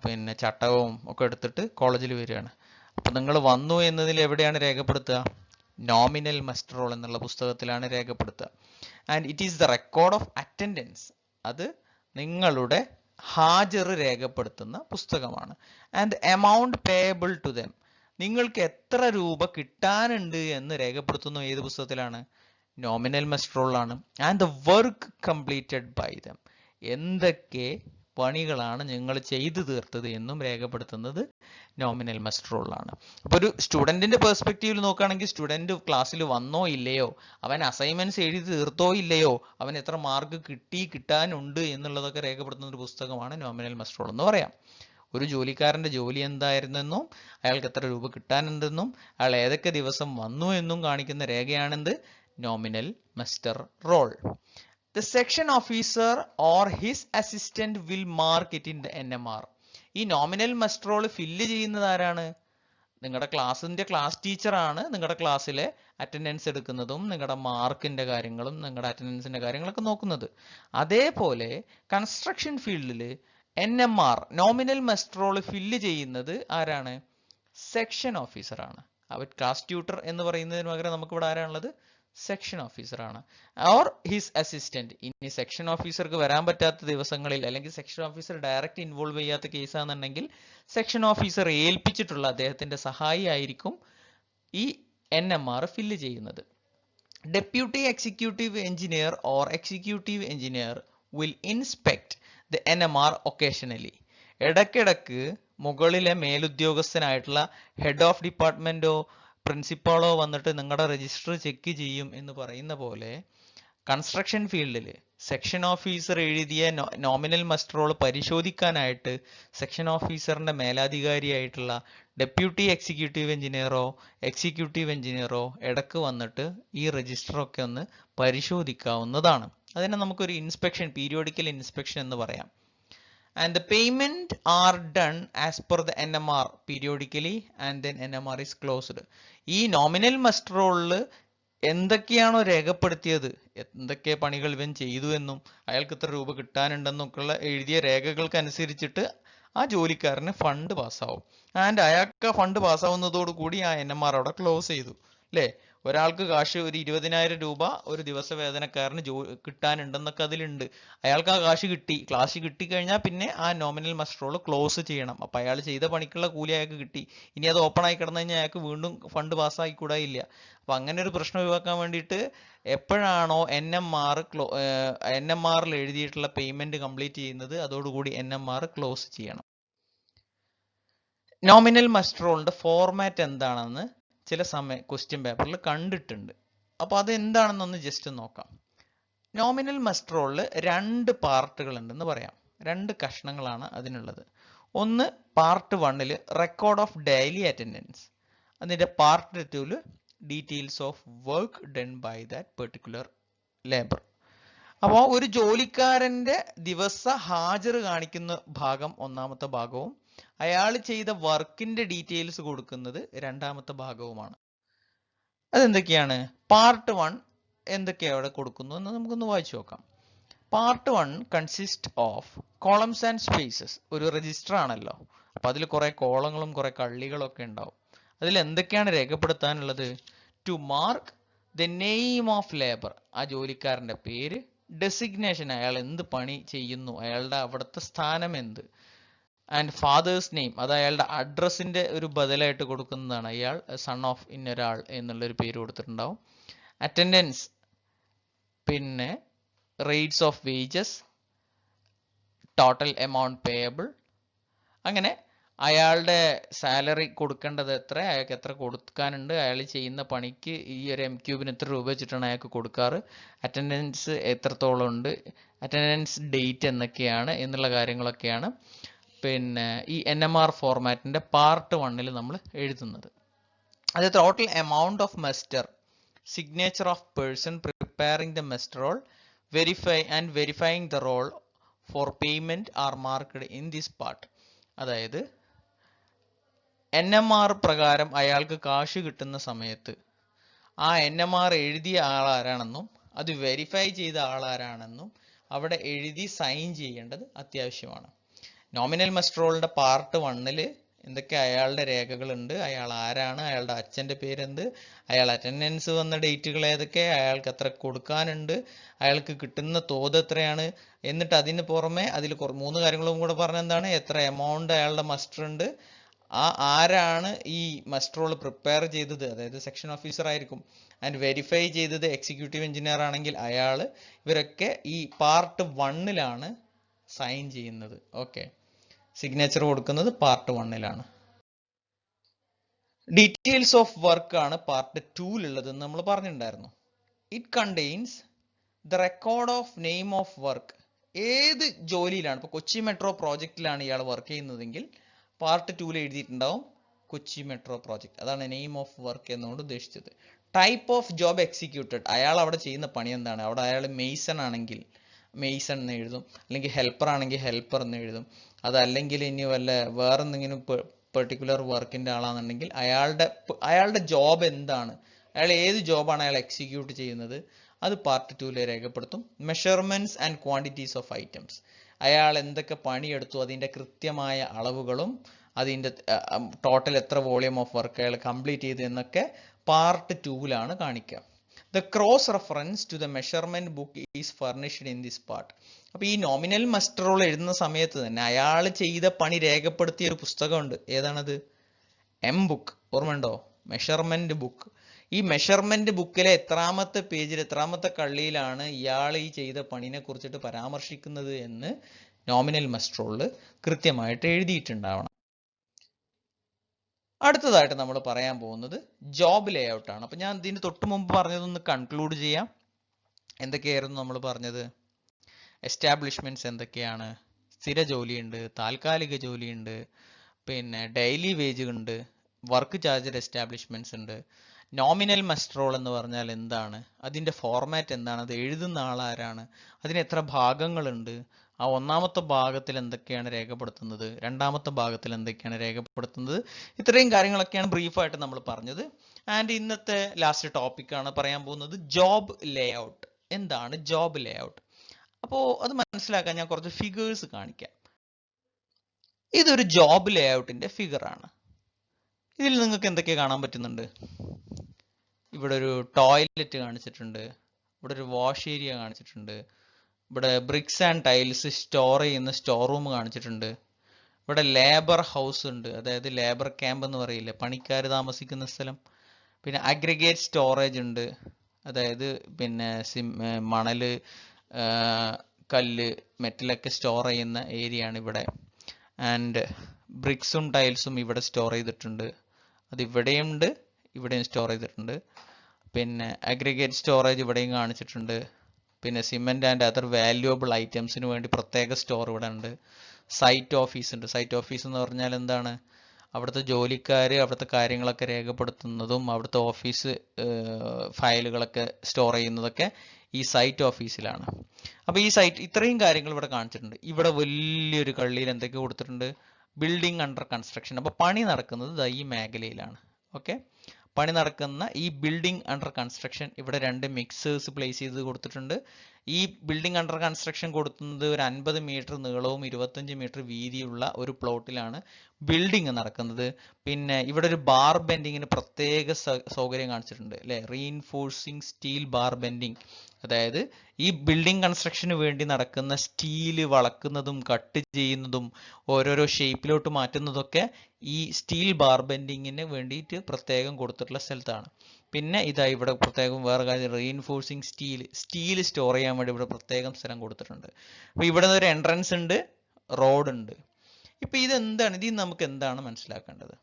പിന്നെ ചട്ടകവും ഒക്കെ എടുത്തിട്ട് കോളേജിൽ വരികയാണ്. അപ്പൊ നിങ്ങൾ വന്നു എന്നതിൽ എവിടെയാണ് രേഖപ്പെടുത്തുക? നോമിനൽ മസ്റ്റർ റോൾ എന്നുള്ള പുസ്തകത്തിലാണ് രേഖപ്പെടുത്തുക. And it is the record of attendance, അത് നിങ്ങളുടെ ഹാജർ രേഖപ്പെടുത്തുന്ന പുസ്തകമാണ്. And amount payable to them, നിങ്ങൾക്ക് എത്ര രൂപ കിട്ടാനുണ്ട് എന്ന് രേഖപ്പെടുത്തുന്ന ഏത് പുസ്തകത്തിലാണ്? നോമിനൽ മസ്റ്റർ റോളിലാണ്. And the work completed by them, എന്തൊക്കെ പണികളാണ് നിങ്ങൾ ചെയ്തു തീർത്തത് എന്നും രേഖപ്പെടുത്തുന്നത് നോമിനൽ മസ്റ്റർ റോളിലാണ്. അപ്പൊ ഒരു സ്റ്റുഡന്റിന്റെ പെർസ്പെക്റ്റീവിൽ നോക്കുകയാണെങ്കിൽ സ്റ്റുഡന്റ് ക്ലാസ്സിൽ വന്നോ ഇല്ലയോ, അവൻ അസൈൻമെന്റ്സ് എഴുതി തീർത്തോ ഇല്ലയോ, അവൻ എത്ര മാർക്ക് കിട്ടാനുണ്ട് എന്നുള്ളതൊക്കെ രേഖപ്പെടുത്തുന്ന ഒരു പുസ്തകമാണ് നോമിനൽ മസ്റ്റർ റോൾ എന്ന് പറയാം. ഒരു ജോലിക്കാരന്റെ ജോലി എന്തായിരുന്നെന്നും അയാൾക്ക് എത്ര രൂപ കിട്ടാനുണ്ടെന്നും അയാൾ ഏതൊക്കെ ദിവസം വന്നു എന്നും കാണിക്കുന്ന രേഖയാണെന്ത് nominal muster roll. The section officer or his assistant will mark it in the NMR. ഈ നോമിനൽ മസ്റ്റർ റോൾ ഫില്ല് ചെയ്യുന്നത് ആരാണ്? നിങ്ങളുടെ ക്ലാസ് ടീച്ചറാണ് നിങ്ങളുടെ ക്ലാസ്സിലെ അറ്റൻഡൻസ് എടുക്കുന്നതും നിങ്ങളുടെ മാർക്കിന്റെ കാര്യങ്ങളും നിങ്ങളുടെ അറ്റൻഡൻസിന്റെ കാര്യങ്ങളൊക്കെ നോക്കുന്നത്. അതേപോലെ കൺസ്ട്രക്ഷൻ ഫീൽഡിൽ NMR nominal muster roll fill ചെയ്യുന്നത് ആരാണ്? സെക്ഷൻ ഓഫീസർ ആണ്. അവർ ക്ലാസ് ട്യൂട്ടർ എന്ന് പറയുന്നതിന് പകരം നമുക്ക് ഇവിടെ ആരാണുള്ളത്? സെക്ഷൻ ഓഫീസർ ആണ്. Or his assistant. ഇനി സെക്ഷൻ ഓഫീസർക്ക് വരാൻ പറ്റാത്ത ദിവസങ്ങളിൽ അല്ലെങ്കിൽ സെക്ഷൻ ഓഫീസർ ഡയറക്റ്റ് ഇൻവോൾവ് ചെയ്യാത്ത കേസാണെന്നുണ്ടെങ്കിൽ സെക്ഷൻ ഓഫീസർ ഏൽപ്പിച്ചിട്ടുള്ള അദ്ദേഹത്തിന്റെ സഹായി ആയിരിക്കും ഈ NMR ഫില്ല് ചെയ്യുന്നത്. Deputy executive engineer or executive engineer will inspect the NMR occasionally. ഇടയ്ക്കിടക്ക് മുകളിലെ മേലുദ്യോഗസ്ഥനായിട്ടുള്ള ഹെഡ് ഓഫ് ഡിപ്പാർട്ട്മെന്റോ പ്രിൻസിപ്പാളോ വന്നിട്ട് നിങ്ങളുടെ രജിസ്റ്റർ ചെക്ക് ചെയ്യും എന്ന് പറയുന്ന പോലെ കൺസ്ട്രക്ഷൻ ഫീൽഡിൽ സെക്ഷൻ ഓഫീസർ എഴുതിയ നോമിനൽ മസ്റ്റർ റോൾ പരിശോധിക്കാനായിട്ട് സെക്ഷൻ ഓഫീസറിന്റെ മേലധികാരിയായിട്ടുള്ള ഡെപ്യൂട്ടി എക്സിക്യൂട്ടീവ് എഞ്ചിനീയറോ ഇടക്ക് വന്നിട്ട് ഈ രജിസ്റ്റർ ഒക്കെ ഒന്ന് പരിശോധിക്കാവുന്നതാണ്. അതിനെ നമുക്കൊരു ഇൻസ്പെക്ഷൻ, പീരിയോഡിക്കൽ ഇൻസ്പെക്ഷൻ എന്ന് പറയാം. And the payment are done as per the NMR periodically and then NMR is closed. ഈ നോമിനൽ മസ്റ്റർ റോളിൽ എന്തൊക്കെയാണോ രേഖപ്പെടുത്തിയത്, എന്തൊക്കെ പണികൾ ഇവൻ ചെയ്തു എന്നും അയാൾക്ക് ഇത്ര രൂപ കിട്ടാനുണ്ടെന്നൊക്കെയുള്ള എഴുതിയ രേഖകൾക്ക് അനുസരിച്ചിട്ട് ആ ജോലിക്കാരന് ഫണ്ട് പാസ്സാവും. ആൻഡ് അയാൾക്ക് ഫണ്ട് പാസ്സാവുന്നതോടു കൂടി ആ NMR അവിടെ ക്ലോസ് ചെയ്തു അല്ലേ. ഒരാൾക്ക് കാശ് ഒരു 20,000 രൂപ ഒരു ദിവസ വേതനക്കാരന് കിട്ടാനുണ്ടെന്നൊക്കെ അതിലുണ്ട്. അയാൾക്ക് ആ കാശ് കിട്ടി, ക്ലാസ് കിട്ടിക്കഴിഞ്ഞാൽ പിന്നെ ആ നോമിനൽ മസ്റ്റർ റോൾ ക്ലോസ് ചെയ്യണം. അപ്പം അയാൾ ചെയ്ത പണിക്കുള്ള കൂലി അയാൾക്ക് കിട്ടി. ഇനി അത് ഓപ്പൺ ആയി കിടന്നു കഴിഞ്ഞാൽ അയാൾക്ക് വീണ്ടും ഫണ്ട് പാസ്സാക്കി കൂടായില്ല. അപ്പം അങ്ങനെ ഒരു പ്രശ്നം ഒഴിവാക്കാൻ വേണ്ടിയിട്ട് എപ്പോഴാണോ NMR എഴുതിയിട്ടുള്ള പേയ്മെന്റ് കംപ്ലീറ്റ് ചെയ്യുന്നത് അതോടുകൂടി NMR ക്ലോസ് ചെയ്യണം. നോമിനൽ മസ്റ്റർ റോളിന്റെ ഫോർമാറ്റ് എന്താണെന്ന് ചില ക്വസ്റ്റ്യൻ പേപ്പറിൽ കണ്ടിട്ടുണ്ട്. അപ്പോൾ അത് എന്താണെന്നൊന്ന് ജസ്റ്റ് നോക്കാം. നോമിനൽ മസ്റ്റർ റോളിൽ 2 പാർട്ടുകൾ ഉണ്ടെന്ന് പറയാം. 2 കഷ്ണങ്ങളാണ് അതിനുള്ളത്. ഒന്ന് part 1 record of daily attendance, അതിന്റെ part 2 details of work done by that particular labour. അപ്പോൾ ഒരു ജോലിക്കാരന്റെ ദിവസ ഹാജർ കാണിക്കുന്ന ഭാഗം ഒന്നാമത്തെ ഭാഗവും അയാൾ ചെയ്ത വർക്കിന്റെ ഡീറ്റെയിൽസ് കൊടുക്കുന്നത് രണ്ടാമത്തെ ഭാഗവുമാണ്. അതെന്തൊക്കെയാണ്? പാർട്ട് 1 എന്തൊക്കെയാണ് അവിടെ കൊടുക്കുന്നു എന്ന് നമുക്കൊന്ന് വായിച്ചു നോക്കാം. Part 1 consist of columns and spaces. ഒരു രജിസ്റ്റർ ആണല്ലോ, അപ്പൊ അതിൽ കുറെ കോളങ്ങളും കുറെ കള്ളികളൊക്കെ ഉണ്ടാവും. അതിൽ എന്തൊക്കെയാണ് രേഖപ്പെടുത്താനുള്ളത്? To mark the name of labour, ആ ജോലിക്കാരന്റെ പേര്, ഡെസിഗ്നേഷൻ, അയാൾ എന്ത് പണി ചെയ്യുന്നു, അയാളുടെ അവിടുത്തെ സ്ഥാനം എന്ത്, ആൻഡ് ഫാദേഴ്സ് നെയിം, അത് അയാളുടെ അഡ്രസ്സിന്റെ ഒരു ബദലായിട്ട് കൊടുക്കുന്നതാണ്. അയാൾ സൺ ഓഫ് ഇന്നൊരാൾ എന്നുള്ളൊരു പേര് കൊടുത്തിട്ടുണ്ടാവും. അറ്റൻഡൻസ്, പിന്നെ rates of wages, total amount payable, അങ്ങനെ അയാളുടെ സാലറി കൊടുക്കേണ്ടത് എത്ര, അയാൾക്ക് എത്ര കൊടുക്കാനുണ്ട്, അയാൾ ചെയ്യുന്ന പണിക്ക് ഈ ഒരു M³ എത്ര രൂപ വെച്ചിട്ടാണ് അയാൾക്ക് കൊടുക്കാറ്, അറ്റൻഡൻസ് എത്രത്തോളം ഉണ്ട്, അറ്റൻഡൻസ് ഡേറ്റ് എന്നൊക്കെയാണ് എന്നുള്ള കാര്യങ്ങളൊക്കെയാണ് പിന്നെ ഈ NMR ഫോർമാറ്റിന്റെ പാർട്ട് 1 നമ്മൾ എഴുതുന്നത്. അത് total amount of muster, signature of person preparing the muster roll, verifying the roll for payment are marked in this part. അതായത് NMR പ്രകാരം അയാൾക്ക് കാശ് കിട്ടുന്ന സമയത്ത് ആ NMR എഴുതിയ ആളാരാണെന്നും അത് വെരിഫൈ ചെയ്ത ആളാരാണെന്നും അവിടെ എഴുതി സൈൻ ചെയ്യേണ്ടത് അത്യാവശ്യമാണ്. നോമിനൽ മസ്റ്റർ റോളിന്റെ പാർട്ട് 1 എന്തൊക്കെ അയാളുടെ രേഖകളുണ്ട്, അയാൾ ആരാണ്, അയാളുടെ അച്ഛന്റെ പേരെന്ത്, അയാൾ അറ്റൻഡൻസ് വന്ന ഡേറ്റുകൾ ഏതൊക്കെ, അയാൾക്ക് എത്ര കൊടുക്കാനുണ്ട്, അയാൾക്ക് കിട്ടുന്ന തോത് എത്രയാണ്, എന്നിട്ട് അതിന് പുറമെ അതിൽ 3 കാര്യങ്ങളും കൂടെ പറഞ്ഞെന്താണ്, എത്ര എമൗണ്ട് അയാളുടെ മസ്റ്റർ ഉണ്ട്, ആരാണ് ഈ മസ്റ്റർ റോൾ പ്രിപ്പയർ ചെയ്തത്, അതായത് സെക്ഷൻ ഓഫീസർ ആയിരിക്കും, ആൻഡ് വെരിഫൈ ചെയ്തത് എക്സിക്യൂട്ടീവ് എഞ്ചിനീയർ ആണെങ്കിൽ അയാൾ, ഇവരൊക്കെ ഈ പാർട്ട് 1 സൈൻ ചെയ്യുന്നത്. ഓക്കെ, സിഗ്നേച്ചർ കൊടുക്കുന്നത് പാർട്ട് 1 ഡീറ്റെയിൽസ് ഓഫ് വർക്ക് ആണ് പാർട്ട് 2 നമ്മൾ പറഞ്ഞിട്ടുണ്ടായിരുന്നു. It contains the record of name of work. ഏത് ജോലിയിലാണ്, ഇപ്പൊ കൊച്ചി മെട്രോ പ്രോജക്റ്റിലാണ് ഇയാൾ വർക്ക് ചെയ്യുന്നതെങ്കിൽ പാർട്ട് 2 എഴുതിയിട്ടുണ്ടാവും കൊച്ചി മെട്രോ പ്രോജക്റ്റ്, അതാണ് നെയിം ഓഫ് വർക്ക് എന്നുകൊണ്ട് ഉദ്ദേശിച്ചത്. ടൈപ്പ് ഓഫ് ജോബ് എക്സിക്യൂട്ടഡ്, അയാൾ അവിടെ ചെയ്യുന്ന പണി എന്താണ്, അവിടെ അയാൾ മെയ്സൺ ആണെങ്കിൽ മെയ്സൺ എന്ന് എഴുതും, അല്ലെങ്കിൽ ഹെൽപ്പർ ആണെങ്കിൽ ഹെൽപ്പർ എന്ന് എഴുതും. അതല്ലെങ്കിൽ ഇനി വല്ല വേറെ എന്തെങ്കിലും പെർട്ടിക്കുലർ വർക്കിന്റെ ആളാണെന്നുണ്ടെങ്കിൽ അയാളുടെ ജോബ് എന്താണ്, അയാൾ ഏത് ജോബാണ് അയാൾ എക്സിക്യൂട്ട് ചെയ്യുന്നത്, അത് പാർട്ട് 2 രേഖപ്പെടുത്തും. Measurements and quantities of items, അയാൾ എന്തൊക്കെ പണിയെടുത്തു അതിന്റെ കൃത്യമായ അളവുകളും അതിന്റെ ടോട്ടൽ എത്ര വോളിയം ഓഫ് വർക്ക് അയാൾ കംപ്ലീറ്റ് ചെയ്തു എന്നൊക്കെ പാർട്ട് 2 കാണിക്കുക. The cross reference to the measurement book is furnished in this part. അപ്പോൾ ഈ നോമിനൽ മസ്റ്റർ റോൾ എഴുതുന്ന സമയത്ത് തന്നെ അയാൾ ചെയ്ത പണി രേഖപ്പെടുത്തിയ ഒരു പുസ്തകമുണ്ട്. ഏതാണത്? ബുക്ക്, ഓർമ്മയുണ്ടോ? Measurement book. ഈ മെഷർമെന്റ് ബുക്കിലെ എത്രാമത്തെ പേജിൽ എത്രാമത്തെ കള്ളിയിലാണ് ഇയാൾ ഈ ചെയ്ത പണിനെ കുറിച്ചിട്ട് പരാമർശിക്കുന്നത് എന്ന് നോമിനൽ മസ്റ്റർ റോളിൽ കൃത്യമായിട്ട് എഴുതിയിട്ടുണ്ടാവണം. അടുത്തതായിട്ട് നമ്മൾ പറയാൻ പോകുന്നത് ജോബ് ലേഔട്ട് ആണ്. അപ്പൊ ഞാൻ ഇതിന് തൊട്ട് മുമ്പ് പറഞ്ഞതൊന്ന് കൺക്ലൂഡ് ചെയ്യാം. എന്തൊക്കെയായിരുന്നു നമ്മൾ പറഞ്ഞത്? എസ്റ്റാബ്ലിഷ്മെന്റ്സ് എന്തൊക്കെയാണ്? സ്ഥിര ജോലിയുണ്ട്, താൽക്കാലിക ജോലിയുണ്ട്, പിന്നെ ഡെയിലി വേജ് ഉണ്ട്, വർക്ക് ചാർജഡ് എസ്റ്റാബ്ലിഷ്മെന്റ്സ് ഉണ്ട്. നോമിനൽ മസ്റ്റ് റോൾ എന്ന് പറഞ്ഞാൽ എന്താണ്? അതിന്റെ ഫോർമാറ്റ് എന്താണ്? അത് എഴുതുന്ന ആളാരാണ്? അതിന് എത്ര ഭാഗങ്ങളുണ്ട്? ആ ഒന്നാമത്തെ ഭാഗത്തിൽ എന്തൊക്കെയാണ് രേഖപ്പെടുത്തുന്നത്? രണ്ടാമത്തെ ഭാഗത്തിൽ എന്തൊക്കെയാണ് രേഖപ്പെടുത്തുന്നത്? ഇത്രയും കാര്യങ്ങളൊക്കെയാണ് ബ്രീഫായിട്ട് നമ്മൾ പറഞ്ഞത്. ആൻഡ് ഇന്നത്തെ ലാസ്റ്റ് ടോപ്പിക്കാണ് പറയാൻ പോകുന്നത് ജോബ് ലേ ഔട്ട്. എന്താണ് ജോബ് ലേ ഔട്ട്? അപ്പോൾ അത് മനസ്സിലാക്കാൻ ഞാൻ കുറച്ച് ഫിഗേഴ്സ് കാണിക്കാം. ഇതൊരു ജോബ് ലേ ഔട്ടിന്റെ ഫിഗർ ആണ്. ഇതിൽ നിങ്ങൾക്ക് എന്തൊക്കെ കാണാൻ പറ്റുന്നുണ്ട്? ഇവിടെ ഒരു ടോയ്ലറ്റ് കാണിച്ചിട്ടുണ്ട്, ഇവിടെ ഒരു വാഷ് ഏരിയ കാണിച്ചിട്ടുണ്ട്, ഇവിടെ ബ്രിക്സ് ആൻഡ് ടൈൽസ് സ്റ്റോർ ചെയ്യുന്ന സ്റ്റോർ റൂം കാണിച്ചിട്ടുണ്ട്, ഇവിടെ ലേബർ ഹൗസ് ഉണ്ട്, അതായത് ലേബർ ക്യാമ്പ് എന്ന് പറയില്ലേ, പണിക്കാർ താമസിക്കുന്ന സ്ഥലം. പിന്നെ അഗ്രിഗേറ്റ് സ്റ്റോറേജ് ഉണ്ട്, അതായത് പിന്നെ മണല്, കല്ല്, മെറ്റലൊക്കെ സ്റ്റോർ ചെയ്യുന്ന ഏരിയ ആണ് ഇവിടെ. ആൻഡ് ബ്രിക്സും ടൈൽസും ഇവിടെ സ്റ്റോർ ചെയ്തിട്ടുണ്ട്, അത് ഇവിടെയുണ്ട്, ഇവിടെയും സ്റ്റോർ ചെയ്തിട്ടുണ്ട്. പിന്നെ അഗ്രിഗേറ്റ് സ്റ്റോറേജ് ഇവിടെയും കാണിച്ചിട്ടുണ്ട്. പിന്നെ സിമെന്റ് ആൻഡ് അതർ വാല്യുവബിൾ ഐറ്റംസിന് വേണ്ടി പ്രത്യേക സ്റ്റോർ ഇവിടെ ഉണ്ട്. സൈറ്റ് ഓഫീസ് ഉണ്ട്. സൈറ്റ് ഓഫീസ് എന്ന് പറഞ്ഞാൽ എന്താണ്? അവിടുത്തെ ജോലിക്കാർ അവിടുത്തെ കാര്യങ്ങളൊക്കെ രേഖപ്പെടുത്തുന്നതും അവിടുത്തെ ഓഫീസ് ഫയലുകളൊക്കെ സ്റ്റോർ ചെയ്യുന്നതൊക്കെ ഈ സൈറ്റ് ഓഫീസിലാണ്. അപ്പോൾ ഈ സൈറ്റ് ഇത്രയും കാര്യങ്ങൾ ഇവിടെ കാണിച്ചിട്ടുണ്ട്. ഇവിടെ വലിയൊരു കള്ളിയിൽ എന്തൊക്കെ കൊടുത്തിട്ടുണ്ട്? Building under construction. അപ്പോൾ പണി നടക്കുന്നത് ഈ മേഖലയിലാണ്. ഓക്കെ, പണി നടക്കുന്ന ഈ ബിൽഡിംഗ് അണ്ടർ കൺസ്ട്രക്ഷൻ, ഇവിടെ രണ്ട് മിക്സേഴ്സ് പ്ലേസ് ചെയ്ത് കൊടുത്തിട്ടുണ്ട്. ഈ ബിൽഡിംഗ് അണ്ടർ കൺസ്ട്രക്ഷൻ കൊടുക്കുന്നത് ഒരു 50 മീറ്റർ നീളവും 25 മീറ്റർ വീതിയുള്ള ഒരു പ്ലോട്ടിലാണ് ബിൽഡിംഗ് നടക്കുന്നത്. പിന്നെ ഇവിടെ ഒരു ബാർ ബെൻഡിങ്ങിന് പ്രത്യേക സൗകര്യം കാണിച്ചിട്ടുണ്ട് അല്ലെ, റീഇൻഫോഴ്സിങ് സ്റ്റീൽ ബാർ ബെൻഡിങ്. അതായത് ഈ ബിൽഡിംഗ് കൺസ്ട്രക്ഷന് വേണ്ടി നടക്കുന്ന സ്റ്റീല് വളക്കുന്നതും കട്ട് ചെയ്യുന്നതും ഓരോരോ ഷേപ്പിലോട്ട് മാറ്റുന്നതൊക്കെ ഈ സ്റ്റീൽ ബാർ ബെൻഡിങ്ങിന് വേണ്ടിയിട്ട് പ്രത്യേകം കൊടുത്തിട്ടുള്ള സ്ഥലത്താണ്. പിന്നെ ഇതാ ഇവിടെ പ്രത്യേകം വേറെ കാര്യം, റീഇൻഫോഴ്സിങ് സ്റ്റീൽ സ്റ്റോർ ചെയ്യാൻ വേണ്ടി ഇവിടെ പ്രത്യേകം സ്ഥലം കൊടുത്തിട്ടുണ്ട്. അപ്പൊ ഇവിടെ ഒരു എൻട്രൻസ് ഉണ്ട്, റോഡ് ഉണ്ട്. ഇപ്പൊ ഇതെന്താണ്? ഇതിൽ നമുക്ക് എന്താണ് മനസ്സിലാക്കേണ്ടത്?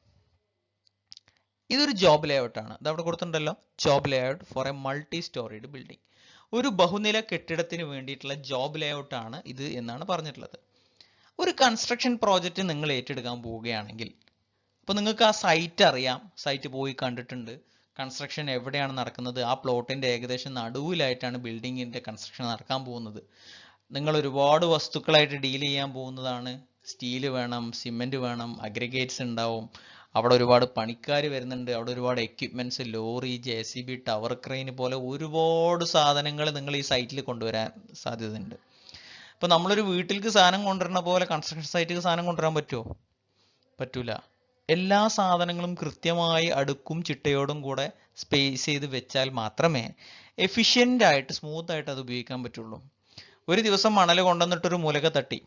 ഇതൊരു ജോബ് ലേ ഔട്ട് ആണ്. ഇത് അവിടെ കൊടുത്തിട്ടുണ്ടല്ലോ, job layout for a multi storeyed building. ഒരു ബഹുനില കെട്ടിടത്തിന് വേണ്ടിയിട്ടുള്ള ജോബ് ലേ ഔട്ട് ആണ് ഇത് എന്നാണ് പറഞ്ഞിട്ടുള്ളത്. ഒരു കൺസ്ട്രക്ഷൻ പ്രോജക്റ്റ് നിങ്ങൾ ഏറ്റെടുക്കാൻ പോവുകയാണെങ്കിൽ, അപ്പോൾ നിങ്ങൾക്ക് ആ സൈറ്റ് അറിയാം, സൈറ്റ് പോയി കണ്ടിട്ടുണ്ട്, കൺസ്ട്രക്ഷൻ എവിടെയാണ് നടക്കുന്നത്, ആ പ്ലോട്ടിന്റെ ഏകദേശം നടുവിലായിട്ടാണ് ബിൽഡിങ്ങിന്റെ കൺസ്ട്രക്ഷൻ നടക്കാൻ പോകുന്നത്. നിങ്ങൾ ഒരുപാട് വസ്തുക്കളായിട്ട് ഡീൽ ചെയ്യാൻ പോകുന്നതാണ്. സ്റ്റീല് വേണം, സിമെന്റ് വേണം, അഗ്രിഗേറ്റ്സ് ഉണ്ടാവും, അവിടെ ഒരുപാട് പണിക്കാർ വരുന്നുണ്ട്, അവിടെ ഒരുപാട് equipments, lorry, JCB, tower crane പോലെ ഒരുപാട് സാധനങ്ങൾ നിങ്ങൾ ഈ സൈറ്റിൽ കൊണ്ടുവരാൻ സാധ്യതയുണ്ട്. ഇപ്പൊ നമ്മളൊരു വീട്ടിലേക്ക് സാധനം കൊണ്ടുവരുന്ന പോലെ കൺസ്ട്രക്ഷൻ സൈറ്റിലേക്ക് സാധനം കൊണ്ടുവരാൻ പറ്റുമോ? പറ്റൂല. എല്ലാ സാധനങ്ങളും കൃത്യമായി അടുക്കും ചിട്ടയോടും കൂടെ സ്പേസ് ചെയ്ത് വെച്ചാൽ മാത്രമേ എഫിഷ്യൻ്റ് ആയിട്ട് സ്മൂത്ത് ആയിട്ട് അത് ഉപയോഗിക്കാൻ പറ്റുള്ളൂ. ഒരു ദിവസം മണൽ കൊണ്ടുവന്നിട്ടൊരു മൂലക തട്ടി,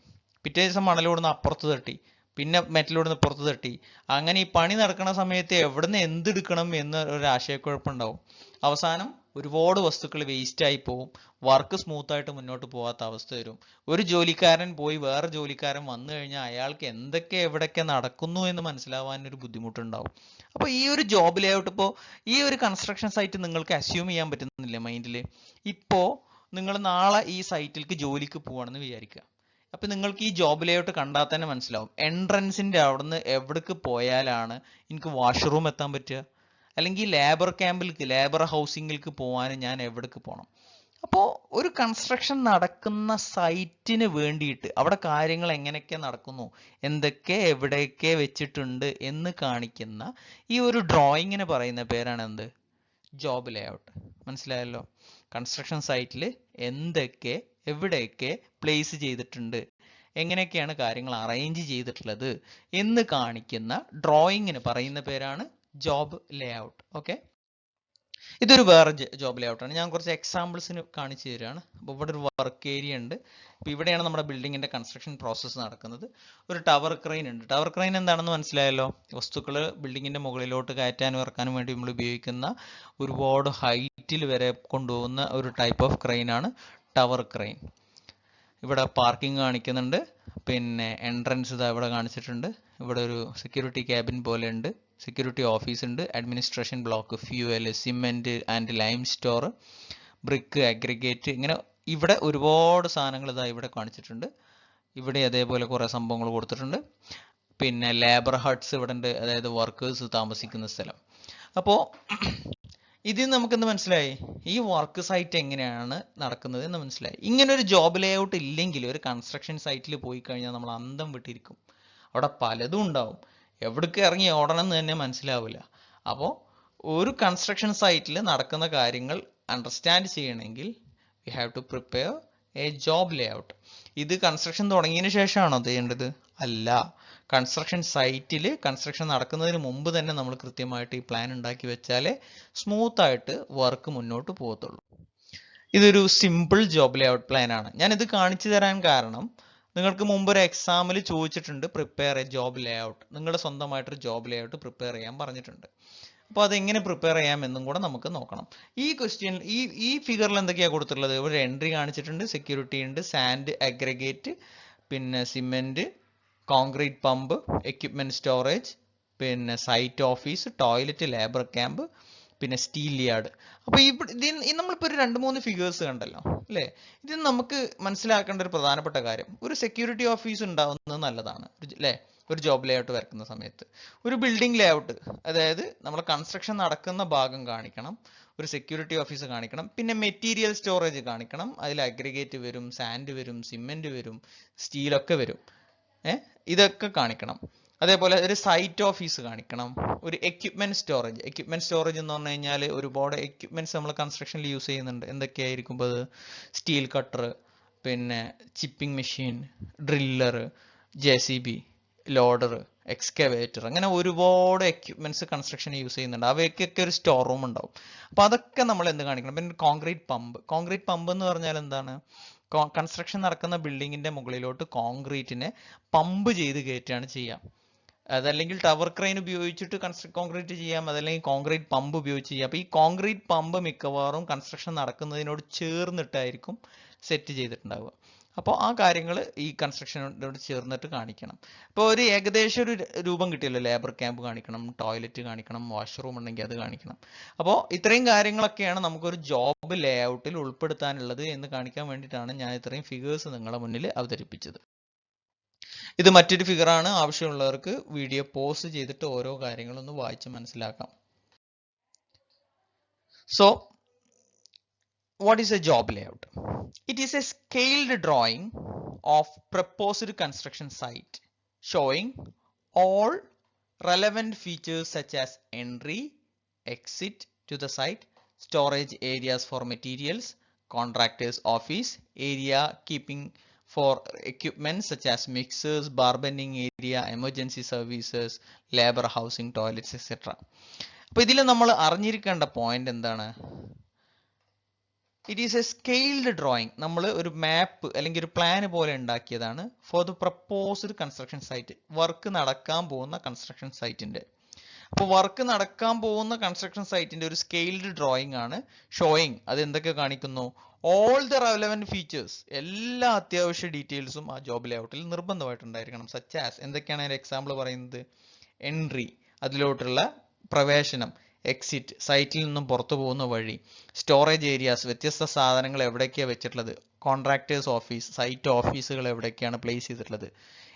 പിറ്റേ ദിവസം മണൽ കൊടുന്ന് അപ്പുറത്ത് തട്ടി, പിന്നെ മെറ്റൽ കൊടുന്ന് പുറത്ത് തട്ടി, അങ്ങനെ ഈ പണി നടക്കുന്ന സമയത്ത് എവിടുന്ന് എന്തെടുക്കണം എന്ന് ഒരു ആശയക്കുഴപ്പമുണ്ടാവും. അവസാനം ഒരുപാട് വസ്തുക്കൾ വേസ്റ്റ് ആയി പോകും, വർക്ക് സ്മൂത്ത് ആയിട്ട് മുന്നോട്ട് പോകാത്ത അവസ്ഥ വരും. ഒരു ജോലിക്കാരൻ പോയി വേറെ ജോലിക്കാരൻ വന്നു കഴിഞ്ഞാൽ അയാൾക്ക് എന്തൊക്കെ എവിടെയൊക്കെ നടക്കുന്നു എന്ന് മനസ്സിലാവാൻ ഒരു ബുദ്ധിമുട്ടുണ്ടാവും. അപ്പോൾ ഈ ഒരു ജോബ് ലേ ഔട്ട്, ഇപ്പോൾ ഈ ഒരു കൺസ്ട്രക്ഷൻ സൈറ്റ് നിങ്ങൾക്ക് അസ്യൂം ചെയ്യാൻ പറ്റുന്നില്ല മൈൻഡിൽ. ഇപ്പോൾ നിങ്ങൾ നാളെ ഈ സൈറ്റിലേക്ക് ജോലിക്ക് പോവാണെന്ന് വിചാരിക്കുക. അപ്പൊ നിങ്ങൾക്ക് ഈ ജോബ് ലേ ഔട്ട് കണ്ടാൽ തന്നെ മനസ്സിലാവും, എൻട്രൻസിന്റെ അവിടുന്ന് എവിടേക്ക് പോയാലാണ് എനിക്ക് വാഷ്റൂം എത്താൻ പറ്റുക, അല്ലെങ്കിൽ ലേബർ ക്യാമ്പിലേക്ക്, ലേബർ ഹൗസിംഗിലേക്ക് പോകാൻ ഞാൻ എവിടേക്ക് പോകണം. അപ്പോൾ ഒരു കൺസ്ട്രക്ഷൻ നടക്കുന്ന സൈറ്റിന് വേണ്ടിയിട്ട് അവിടെ കാര്യങ്ങൾ എങ്ങനെയൊക്കെ നടക്കുന്നു, എന്തൊക്കെ എവിടെയൊക്കെ വെച്ചിട്ടുണ്ട് എന്ന് കാണിക്കുന്ന ഈ ഒരു ഡ്രോയിങ്ങിന് പറയുന്ന പേരാണ് എന്ത്? ജോബ് ലേ ഔട്ട്. മനസ്സിലായല്ലോ? കൺസ്ട്രക്ഷൻ സൈറ്റിൽ എന്തൊക്കെ എവിടെയൊക്കെ പ്ലേസ് ചെയ്തിട്ടുണ്ട്, എങ്ങനെയൊക്കെയാണ് കാര്യങ്ങൾ അറേഞ്ച് ചെയ്തിട്ടുള്ളത് എന്ന് കാണിക്കുന്ന ഡ്രോയിങ്ങിന് പറയുന്ന പേരാണ് ജോബ് ലേ ഔട്ട്. ഓക്കെ, ഇതൊരു വേറെ ജോബ് ലേ ഔട്ടാണ്. ഞാൻ കുറച്ച് എക്സാമ്പിൾസിന് കാണിച്ചു തരികയാണ്. അപ്പോൾ ഇവിടെ ഒരു വർക്ക് ഏരിയ ഉണ്ട്. അപ്പോൾ ഇവിടെയാണ് നമ്മുടെ ബിൽഡിങ്ങിന്റെ കൺസ്ട്രക്ഷൻ പ്രോസസ്സ് നടക്കുന്നത്. ഒരു ടവർ ക്രെയിൻ ഉണ്ട്. ടവർ ക്രെയിൻ എന്താണെന്ന് മനസ്സിലായല്ലോ? വസ്തുക്കൾ ബിൽഡിങ്ങിന്റെ മുകളിലോട്ട് കയറ്റാനും ഇറക്കാനും വേണ്ടി നമ്മൾ ഉപയോഗിക്കുന്ന ഒരുപാട് ഹൈറ്റിൽ വരെ കൊണ്ടുപോകുന്ന ഒരു ടൈപ്പ് ഓഫ് ക്രെയിൻ ആണ് ടവർ ക്രെയിൻ. ഇവിടെ പാർക്കിംഗ് കാണിക്കുന്നുണ്ട്, പിന്നെ എൻട്രൻസ് ഇതാ ഇവിടെ കാണിച്ചിട്ടുണ്ട്. ഇവിടെ ഒരു സെക്യൂരിറ്റി ക്യാബിൻ പോലെ ഉണ്ട്, സെക്യൂരിറ്റി ഓഫീസ് ഉണ്ട്, administration block, fuel, cement and lime store, brick, aggregate, ഇങ്ങനെ ഇവിടെ ഒരുപാട് സാധനങ്ങൾ ഇതാ ഇവിടെ കാണിച്ചിട്ടുണ്ട്. ഇവിടെ അതേപോലെ കുറേ സംഭവങ്ങൾ കൊടുത്തിട്ടുണ്ട്. പിന്നെ ലേബർ ഹട്ട്സ് ഇവിടെ ഉണ്ട്, അതായത് വർക്കേഴ്സ് താമസിക്കുന്ന സ്ഥലം. അപ്പോൾ ഇതിൽ നമുക്കെന്ത് മനസ്സിലായി? ഈ വർക്ക് സൈറ്റ് എങ്ങനെയാണ് നടക്കുന്നത് എന്ന് മനസ്സിലായി. ഇങ്ങനെ ഒരു ജോബ് ലേ ഔട്ട് ഇല്ലെങ്കിൽ ഒരു കൺസ്ട്രക്ഷൻ സൈറ്റിൽ പോയി കഴിഞ്ഞാൽ നമ്മൾ അന്തം വിട്ടിരിക്കും. അവിടെ പലതും ഉണ്ടാവും, എവിടേക്ക് ഇറങ്ങി ഓടണം എന്ന് തന്നെ മനസ്സിലാവില്ല. അപ്പോൾ ഒരു കൺസ്ട്രക്ഷൻ സൈറ്റിൽ നടക്കുന്ന കാര്യങ്ങൾ അണ്ടർസ്റ്റാൻഡ് ചെയ്യണമെങ്കിൽ we have to prepare a job layout. ഇത് കൺസ്ട്രക്ഷൻ തുടങ്ങിയതിന് ശേഷമാണോ ചെയ്യേണ്ടത്? അല്ല, കൺസ്ട്രക്ഷൻ സൈറ്റിൽ കൺസ്ട്രക്ഷൻ നടക്കുന്നതിന് മുമ്പ് തന്നെ നമ്മൾ കൃത്യമായിട്ട് ഈ പ്ലാൻ ഉണ്ടാക്കി വെച്ചാലേ സ്മൂത്ത് ആയിട്ട് വർക്ക് മുന്നോട്ട് പോകത്തുള്ളൂ. ഇതൊരു സിമ്പിൾ ജോബ് ലേ ഔട്ട് പ്ലാൻ ആണ്. ഞാൻ ഇത് കാണിച്ചു തരാൻ കാരണം നിങ്ങൾക്ക് മുമ്പ് ഒരു എക്സാമിൽ ചോദിച്ചിട്ടുണ്ട് prepare a job Leh out. നിങ്ങളുടെ സ്വന്തമായിട്ടൊരു ജോബ് ലേ ഔട്ട് പ്രിപ്പയർ ചെയ്യാൻ പറഞ്ഞിട്ടുണ്ട്. അപ്പോൾ അതെങ്ങനെ പ്രിപ്പയർ ചെയ്യാം എന്നും കൂടെ നമുക്ക് നോക്കണം. ഈ ക്വസ്റ്റ്യൻ ഈ ഫിഗറിൽ എന്തൊക്കെയാണ് കൊടുത്തിട്ടുള്ളത്? ഒരു എൻട്രി കാണിച്ചിട്ടുണ്ട്, സെക്യൂരിറ്റി ഉണ്ട്, സാൻഡ് അഗ്രിഗേറ്റ്, പിന്നെ cement, concrete pump, equipment storage, പിന്നെ site office, toilet, labour camp, പിന്നെ സ്റ്റീൽ യാർഡ്. അപ്പോൾ നമ്മളിപ്പോൾ ഒരു 2-3 ഫിഗേഴ്സ് കണ്ടല്ലോ അല്ലേ? ഇത് നമുക്ക് മനസ്സിലാക്കേണ്ട ഒരു പ്രധാനപ്പെട്ട കാര്യം, ഒരു സെക്യൂരിറ്റി ഓഫീസ് ഉണ്ടാവുന്നത് നല്ലതാണ് അല്ലേ? ഒരു ജോബ് ലേ ഔട്ട് വരക്കുന്ന സമയത്ത് ഒരു ബിൽഡിംഗ് ലേ ഔട്ട്, അതായത് നമ്മൾ കൺസ്ട്രക്ഷൻ നടക്കുന്ന ഭാഗം കാണിക്കണം, ഒരു സെക്യൂരിറ്റി ഓഫീസ് കാണിക്കണം, പിന്നെ മെറ്റീരിയൽ സ്റ്റോറേജ് കാണിക്കണം. അതിൽ അഗ്രിഗേറ്റ് വരും, സാൻഡ് വരും, സിമെന്റ് വരും, സ്റ്റീലൊക്കെ വരും. ഇതൊക്കെ കാണിക്കണം. അതേപോലെ ഒരു സൈറ്റ് ഓഫീസ് കാണിക്കണം, ഒരു എക്യുപ്മെന്റ് സ്റ്റോറേജ് എന്ന് പറഞ്ഞു കഴിഞ്ഞാൽ ഒരുപാട് എക്യുപ്മെന്റ്സ് നമ്മൾ കൺസ്ട്രക്ഷനിൽ യൂസ് ചെയ്യുന്നുണ്ട്. എന്തൊക്കെയായിരിക്കും അത്? സ്റ്റീൽ കട്ടർ, പിന്നെ chipping machine, driller, JCB, loader, excavator, അങ്ങനെ ഒരുപാട് എക്യുപ്മെന്റ്സ് കൺസ്ട്രക്ഷൻ യൂസ് ചെയ്യുന്നുണ്ട്. അവയ്ക്കൊക്കെ ഒരു സ്റ്റോർ റൂം ഉണ്ടാവും. അപ്പോൾ അതൊക്കെ നമ്മൾ എന്ത് കാണിക്കണം? പിന്നെ കോൺക്രീറ്റ് പമ്പ് എന്ന് പറഞ്ഞാൽ എന്താണ്? കൺസ്ട്രക്ഷൻ നടക്കുന്ന ബിൽഡിങ്ങിന്റെ മുകളിലോട്ട് കോൺക്രീറ്റിനെ പമ്പ് ചെയ്ത് കയറ്റുകയാണ് ചെയ്യാം. അതല്ലെങ്കിൽ ടവർ ക്രെയിൻ ഉപയോഗിച്ചിട്ട് കോൺക്രീറ്റ് ചെയ്യാം, അതല്ലെങ്കിൽ കോൺക്രീറ്റ് പമ്പ് ഉപയോഗിച്ച് ചെയ്യാം. അപ്പോൾ ഈ കോൺക്രീറ്റ് പമ്പ് മിക്കവാറും കൺസ്ട്രക്ഷൻ നടക്കുന്നതിനോട് ചേർന്നിട്ടായിരിക്കും സെറ്റ് ചെയ്തിട്ടുണ്ടാവുക. അപ്പോൾ ആ കാര്യങ്ങൾ ഈ കൺസ്ട്രക്ഷനോട് ചേർന്നിട്ട് കാണിക്കണം. അപ്പോൾ ഒരു ഏകദേശം ഒരു രൂപം കിട്ടിയല്ലോ. ലേബർ ക്യാമ്പ് കാണിക്കണം, ടോയ്ലറ്റ് കാണിക്കണം, വാഷ്റൂം ഉണ്ടെങ്കിൽ അത് കാണിക്കണം. അപ്പോൾ ഇത്രയും കാര്യങ്ങളൊക്കെയാണ് നമുക്കൊരു ജോബ് ലേ ഔട്ടിൽ ഉൾപ്പെടുത്താനുള്ളത് എന്ന് കാണിക്കാൻ വേണ്ടിയിട്ടാണ് ഞാൻ ഇത്രയും ഫിഗേഴ്സ് നിങ്ങളുടെ മുന്നിൽ അവതരിപ്പിച്ചത്. ഇത് മറ്റൊരു ഫിഗറാണ്. ആവശ്യമുള്ളവർക്ക് വീഡിയോ പോസ് ചെയ്തിട്ട് ഓരോ കാര്യങ്ങളൊന്ന് വായിച്ച് മനസ്സിലാക്കാം. So what is a job layout? It is a scaled drawing of proposed construction site showing all relevant features such as entry, exit to the site, storage areas for materials, contractor's office, area keeping for equipment such as mixers, barbending area, emergency services, labor housing, toilets, etc. അപ്പോൾ ഇതിൽ നമ്മൾ അറിഞ്ഞിരിക്കേണ്ട point എന്താണ്? It is a scaled drawing. നമ്മൾ ഒരു map അല്ലെങ്കിൽ ഒരു plan പോലെ ഉണ്ടാക്കിയതാണ് for the proposed construction site, work നടക്കാൻ പോകുന്ന കൺസ്ട്രക്ഷൻ സൈറ്റിന്റെ. അപ്പോൾ വർക്ക് നടക്കാൻ പോകുന്ന കൺസ്ട്രക്ഷൻ സൈറ്റിന്റെ ഒരു സ്കെയിൽഡ് ഡ്രോയിങ് ആണ് ഷോയിങ്. അത് എന്തൊക്കെ കാണിക്കുന്നു? ഓൾ ദ റെലവന്റ് ഫീച്ചേഴ്സ്, എല്ലാ അത്യാവശ്യ ഡീറ്റെയിൽസും ആ ജോബ് ലേ ഔട്ടിൽ നിർബന്ധമായിട്ടുണ്ടായിരിക്കണം. സച്ച് ആസ്, എന്തൊക്കെയാണ് അതിന്റെ എക്സാമ്പിൾ പറയുന്നത്? എൻട്രി, അതിലോട്ടുള്ള പ്രവേശനം, എക്സിറ്റ്, സൈറ്റിൽ നിന്നും പുറത്തു പോകുന്ന വഴി, സ്റ്റോറേജ് ഏരിയാസ്, വ്യത്യസ്ത സാധനങ്ങൾ എവിടേക്കാണ് വെച്ചിട്ടുള്ളത്, കോൺട്രാക്ടേഴ്സ് ഓഫീസ്, സൈറ്റ് ഓഫീസുകൾ എവിടേക്കാണ് പ്ലേസ് ചെയ്തിട്ടുള്ളത്,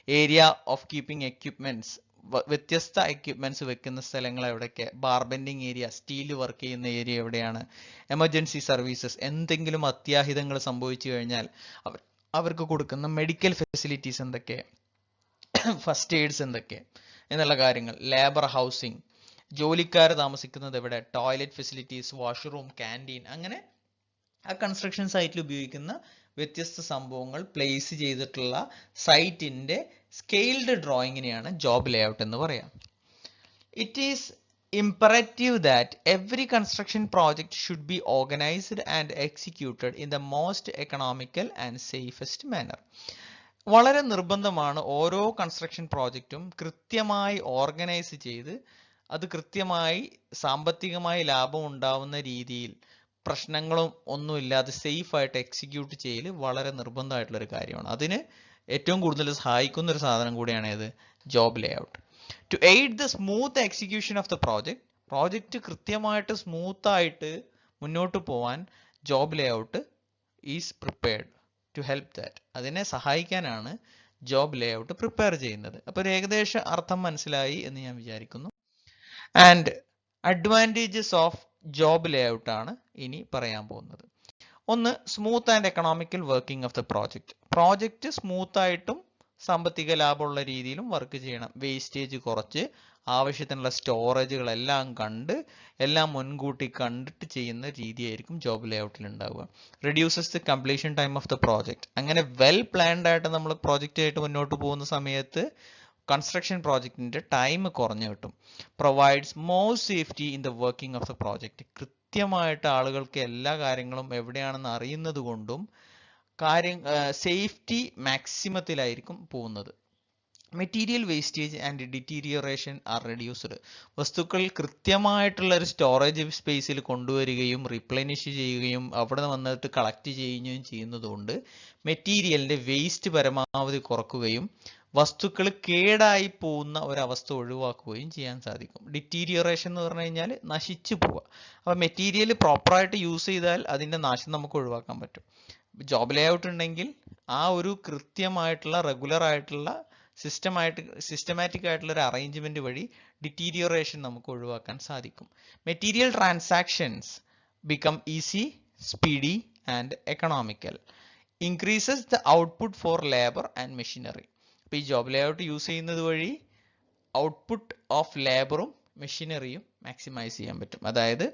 ഏരിയ ഓഫ് കീപ്പിംഗ് എക്യുപ്മെന്റ്സ്, വ്യത്യസ്ത എക്യുപ്മെന്റ്സ് വെക്കുന്ന സ്ഥലങ്ങൾ എവിടേക്ക്, ബാർബെൻഡിങ് ഏരിയ, സ്റ്റീൽ വർക്ക് ചെയ്യുന്ന ഏരിയ എവിടെയാണ്, എമർജൻസി സർവീസസ്, എന്തെങ്കിലും അത്യാഹിതങ്ങൾ സംഭവിച്ചു കഴിഞ്ഞാൽ അവർക്ക് കൊടുക്കുന്ന മെഡിക്കൽ ഫെസിലിറ്റീസ് എന്തൊക്കെ, ഫസ്റ്റ് എയ്ഡ്സ് എന്തൊക്കെ എന്നുള്ള കാര്യങ്ങൾ, ലേബർ ഹൗസിംഗ്, ജോലിക്കാർ താമസിക്കുന്നത് എവിടെ, ടോയ്ലറ്റ് ഫെസിലിറ്റീസ്, വാഷ്റൂം, ക്യാൻറ്റീൻ, അങ്ങനെ ആ കൺസ്ട്രക്ഷൻ സൈറ്റിൽ ഉപയോഗിക്കുന്ന വ്യത്യസ്ത സംഭവങ്ങൾ പ്ലേസ് ചെയ്തിട്ടുള്ള സൈറ്റിന്റെ സ്കെയിൽഡ് ഡ്രോയിങ്ങിനെയാണ് ജോബ് ലേ ഔട്ട് എന്ന് പറയാം. It is imperative that every construction project should be organized and executed in the most economical and safest manner. വളരെ നിർബന്ധമാണ് ഓരോ കൺസ്ട്രക്ഷൻ പ്രോജക്റ്റും കൃത്യമായി ഓർഗനൈസ് ചെയ്ത് അത് കൃത്യമായി സാമ്പത്തികമായി ലാഭം ഉണ്ടാവുന്ന രീതിയിൽ പ്രശ്നങ്ങളും ഒന്നുമില്ലാതെ സേഫ് ആയിട്ട് എക്സിക്യൂട്ട് ചെയ്യൽ വളരെ നിർബന്ധമായിട്ടുള്ള ഒരു കാര്യമാണ്. അതിന് ഏറ്റവും കൂടുതൽ സഹായിക്കുന്ന ഒരു സാധനം കൂടിയാണ് ഇത് job layout. To aid the smooth execution of the project, project കൃത്യമായിട്ട് സ്മൂത്ത് ആയിട്ട് മുന്നോട്ട് പോവാൻ job layout is prepared to help that. അതിനെ സഹായിക്കാനാണ് ജോബ് ലേഔട്ട് പ്രിപ്പയർ ചെയ്യുന്നത്. അപ്പോൾ ഒരു ഏകദേശ അർത്ഥം മനസ്സിലായി എന്ന് ഞാൻ വിചാരിക്കുന്നു. And advantages of job layout ആണ് ഇനി പറയാൻ പോകുന്നത്. ഒന്ന്, smooth and economical working of the project. Project smooth ആയിട്ടും സാമ്പത്തിക ലാഭമുള്ള രീതിയിലും വർക്ക് ചെയ്യണം. വേസ്റ്റേജ് കുറച്ച് ആവശ്യത്തിനുള്ള സ്റ്റോറേജുകളെല്ലാം കണ്ട് എല്ലാം മുൻകൂട്ടി കണ്ടിട്ട് ചെയ്യുന്ന രീതിയായിരിക്കും ജോബ് ലേഔട്ടിൽ ഉണ്ടാവുക. Reduces the completion time of the project. അങ്ങനെ വെൽ പ്ലാൻഡ് ആയിട്ട് നമ്മൾ പ്രോജക്റ്റ് ആയിട്ട് മുന്നോട്ട് പോകുന്ന സമയത്ത് കൺസ്ട്രക്ഷൻ പ്രോജക്റ്റിന്റെ ടൈം കുറഞ്ഞു കിട്ടും. Provides more safety in the working of the project. കൃത്യമായിട്ട് ആളുകൾക്ക് എല്ലാ കാര്യങ്ങളും എവിടെയാണെന്ന് അറിയുന്നത് കൊണ്ടും സേഫ്റ്റി മാക്സിമത്തിലായിരിക്കും പോകുന്നത്. Material wastage and deterioration R reduced. വസ്തുക്കൾ കൃത്യമായിട്ടുള്ള ഒരു സ്റ്റോറേജ് സ്പേസിൽ കൊണ്ടുവരികയും റീപ്ലെനിഷ് ചെയ്യുകയും അവിടെ വന്നിട്ട് കളക്ട് ചെയ്യുകയും ചെയ്യുന്നതുകൊണ്ട് മെറ്റീരിയലിന്റെ വേസ്റ്റ് പരമാവധി കുറക്കുകയും വസ്തുക്കൾ കേടായി പോകുന്ന ഒരവസ്ഥ ഒഴിവാക്കുകയും ചെയ്യാൻ സാധിക്കും. ഡിറ്റീരിയറേഷൻ എന്ന് പറഞ്ഞു കഴിഞ്ഞാൽ നശിച്ചു പോവുക. അപ്പോൾ മെറ്റീരിയൽ പ്രോപ്പറായിട്ട് യൂസ് ചെയ്താൽ അതിൻ്റെ നാശം നമുക്ക് ഒഴിവാക്കാൻ പറ്റും. ജോബ് ലേഔട്ട് ഉണ്ടെങ്കിൽ ആ ഒരു കൃത്യമായിട്ടുള്ള റെഗുലർ ആയിട്ടുള്ള സിസ്റ്റമാറ്റിക് ആയിട്ടുള്ള ഒരു അറേഞ്ച്മെന്റ് വഴി ഡിറ്റീരിയറേഷൻ നമുക്ക് ഒഴിവാക്കാൻ സാധിക്കും. Material transactions become easy, speedy and economical. Increases the output four labour and machinery. അപ്പോൾ ഈ ജോബ് ലേഔട്ട് യൂസ് ചെയ്യുന്നത് വഴി ഔട്ട്പുട്ട് ഓഫ് ലേബറും മെഷീനറിയും മാക്സിമൈസ് ചെയ്യാൻ പറ്റും. അതായത്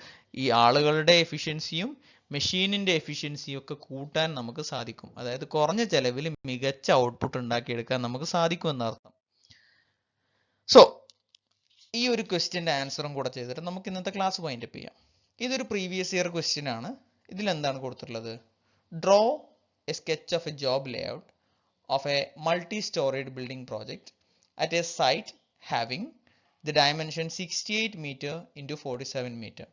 ഈ ആളുകളുടെ എഫിഷ്യൻസിയും മെഷീനിന്റെ എഫിഷ്യൻസിയും ഒക്കെ കൂട്ടാൻ നമുക്ക് സാധിക്കും. അതായത് കുറഞ്ഞ ചെലവിൽ മികച്ച ഔട്ട്പുട്ട് ഉണ്ടാക്കിയെടുക്കാൻ നമുക്ക് സാധിക്കും എന്നർത്ഥം. സോ ഈ ഒരു ക്വസ്റ്റ്യന്റെ ആൻസറും കൂടെ ചെയ്തിട്ട് നമുക്ക് ഇന്നത്തെ ക്ലാസ് വൈൻഡപ്പ് ചെയ്യാം. ഇതൊരു പ്രീവിയസ് ഇയർ ക്വസ്റ്റ്യൻ ആണ്. ഇതിൽ എന്താണ് കൊടുത്തിട്ടുള്ളത്? Draw A sketch of A job layout of a multi-storied building project at a site having the dimension 68 meter into 47 meter.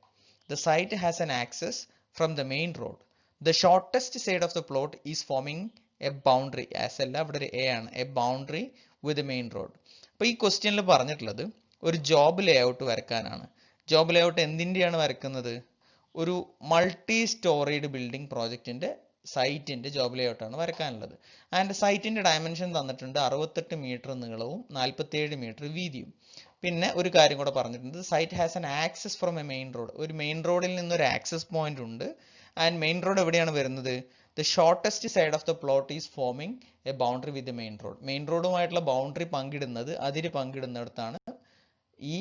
The site has an access from the main road. The shortest side of the plot is forming a boundary. As അല്ല, അവിടെ ഒരു A ആണ്. A boundary with the main road. അപ്പോൾ ഈ ക്വസ്റ്റ്യനിൽ പറഞ്ഞിട്ടുള്ളത് ഒരു job layout വരക്കാനാണ്. Job layout എന്തിൻ്റെയാണ് വരക്കുന്നത്? ഒരു മൾട്ടി സ്റ്റോറീഡ് ബിൽഡിംഗ് പ്രോജക്റ്റിന്റെ സൈറ്റിന്റെ ജോബ് ലേഔട്ട് ആണ് വരക്കാനുള്ളത്. ആൻഡ് സൈറ്റിന്റെ ഡയമെൻഷൻ തന്നിട്ടുണ്ട് 68 മീറ്റർ നീളവും 47 മീറ്റർ വീതിയും. പിന്നെ ഒരു കാര്യം കൂടെ പറഞ്ഞിട്ടുണ്ട്, site has an access from a main road. ഒരു മെയിൻ റോഡിൽ നിന്നൊരു ആക്സസ് പോയിന്റ് ഉണ്ട്. ആൻഡ് മെയിൻ റോഡ് എവിടെയാണ് വരുന്നത്? The shortest side of the plot is forming a boundary with the main road. Main റോഡുമായിട്ടുള്ള ബൗണ്ടറി പങ്കിടുന്നത്, അതിര് പങ്കിടുന്നിടത്താണ് ഈ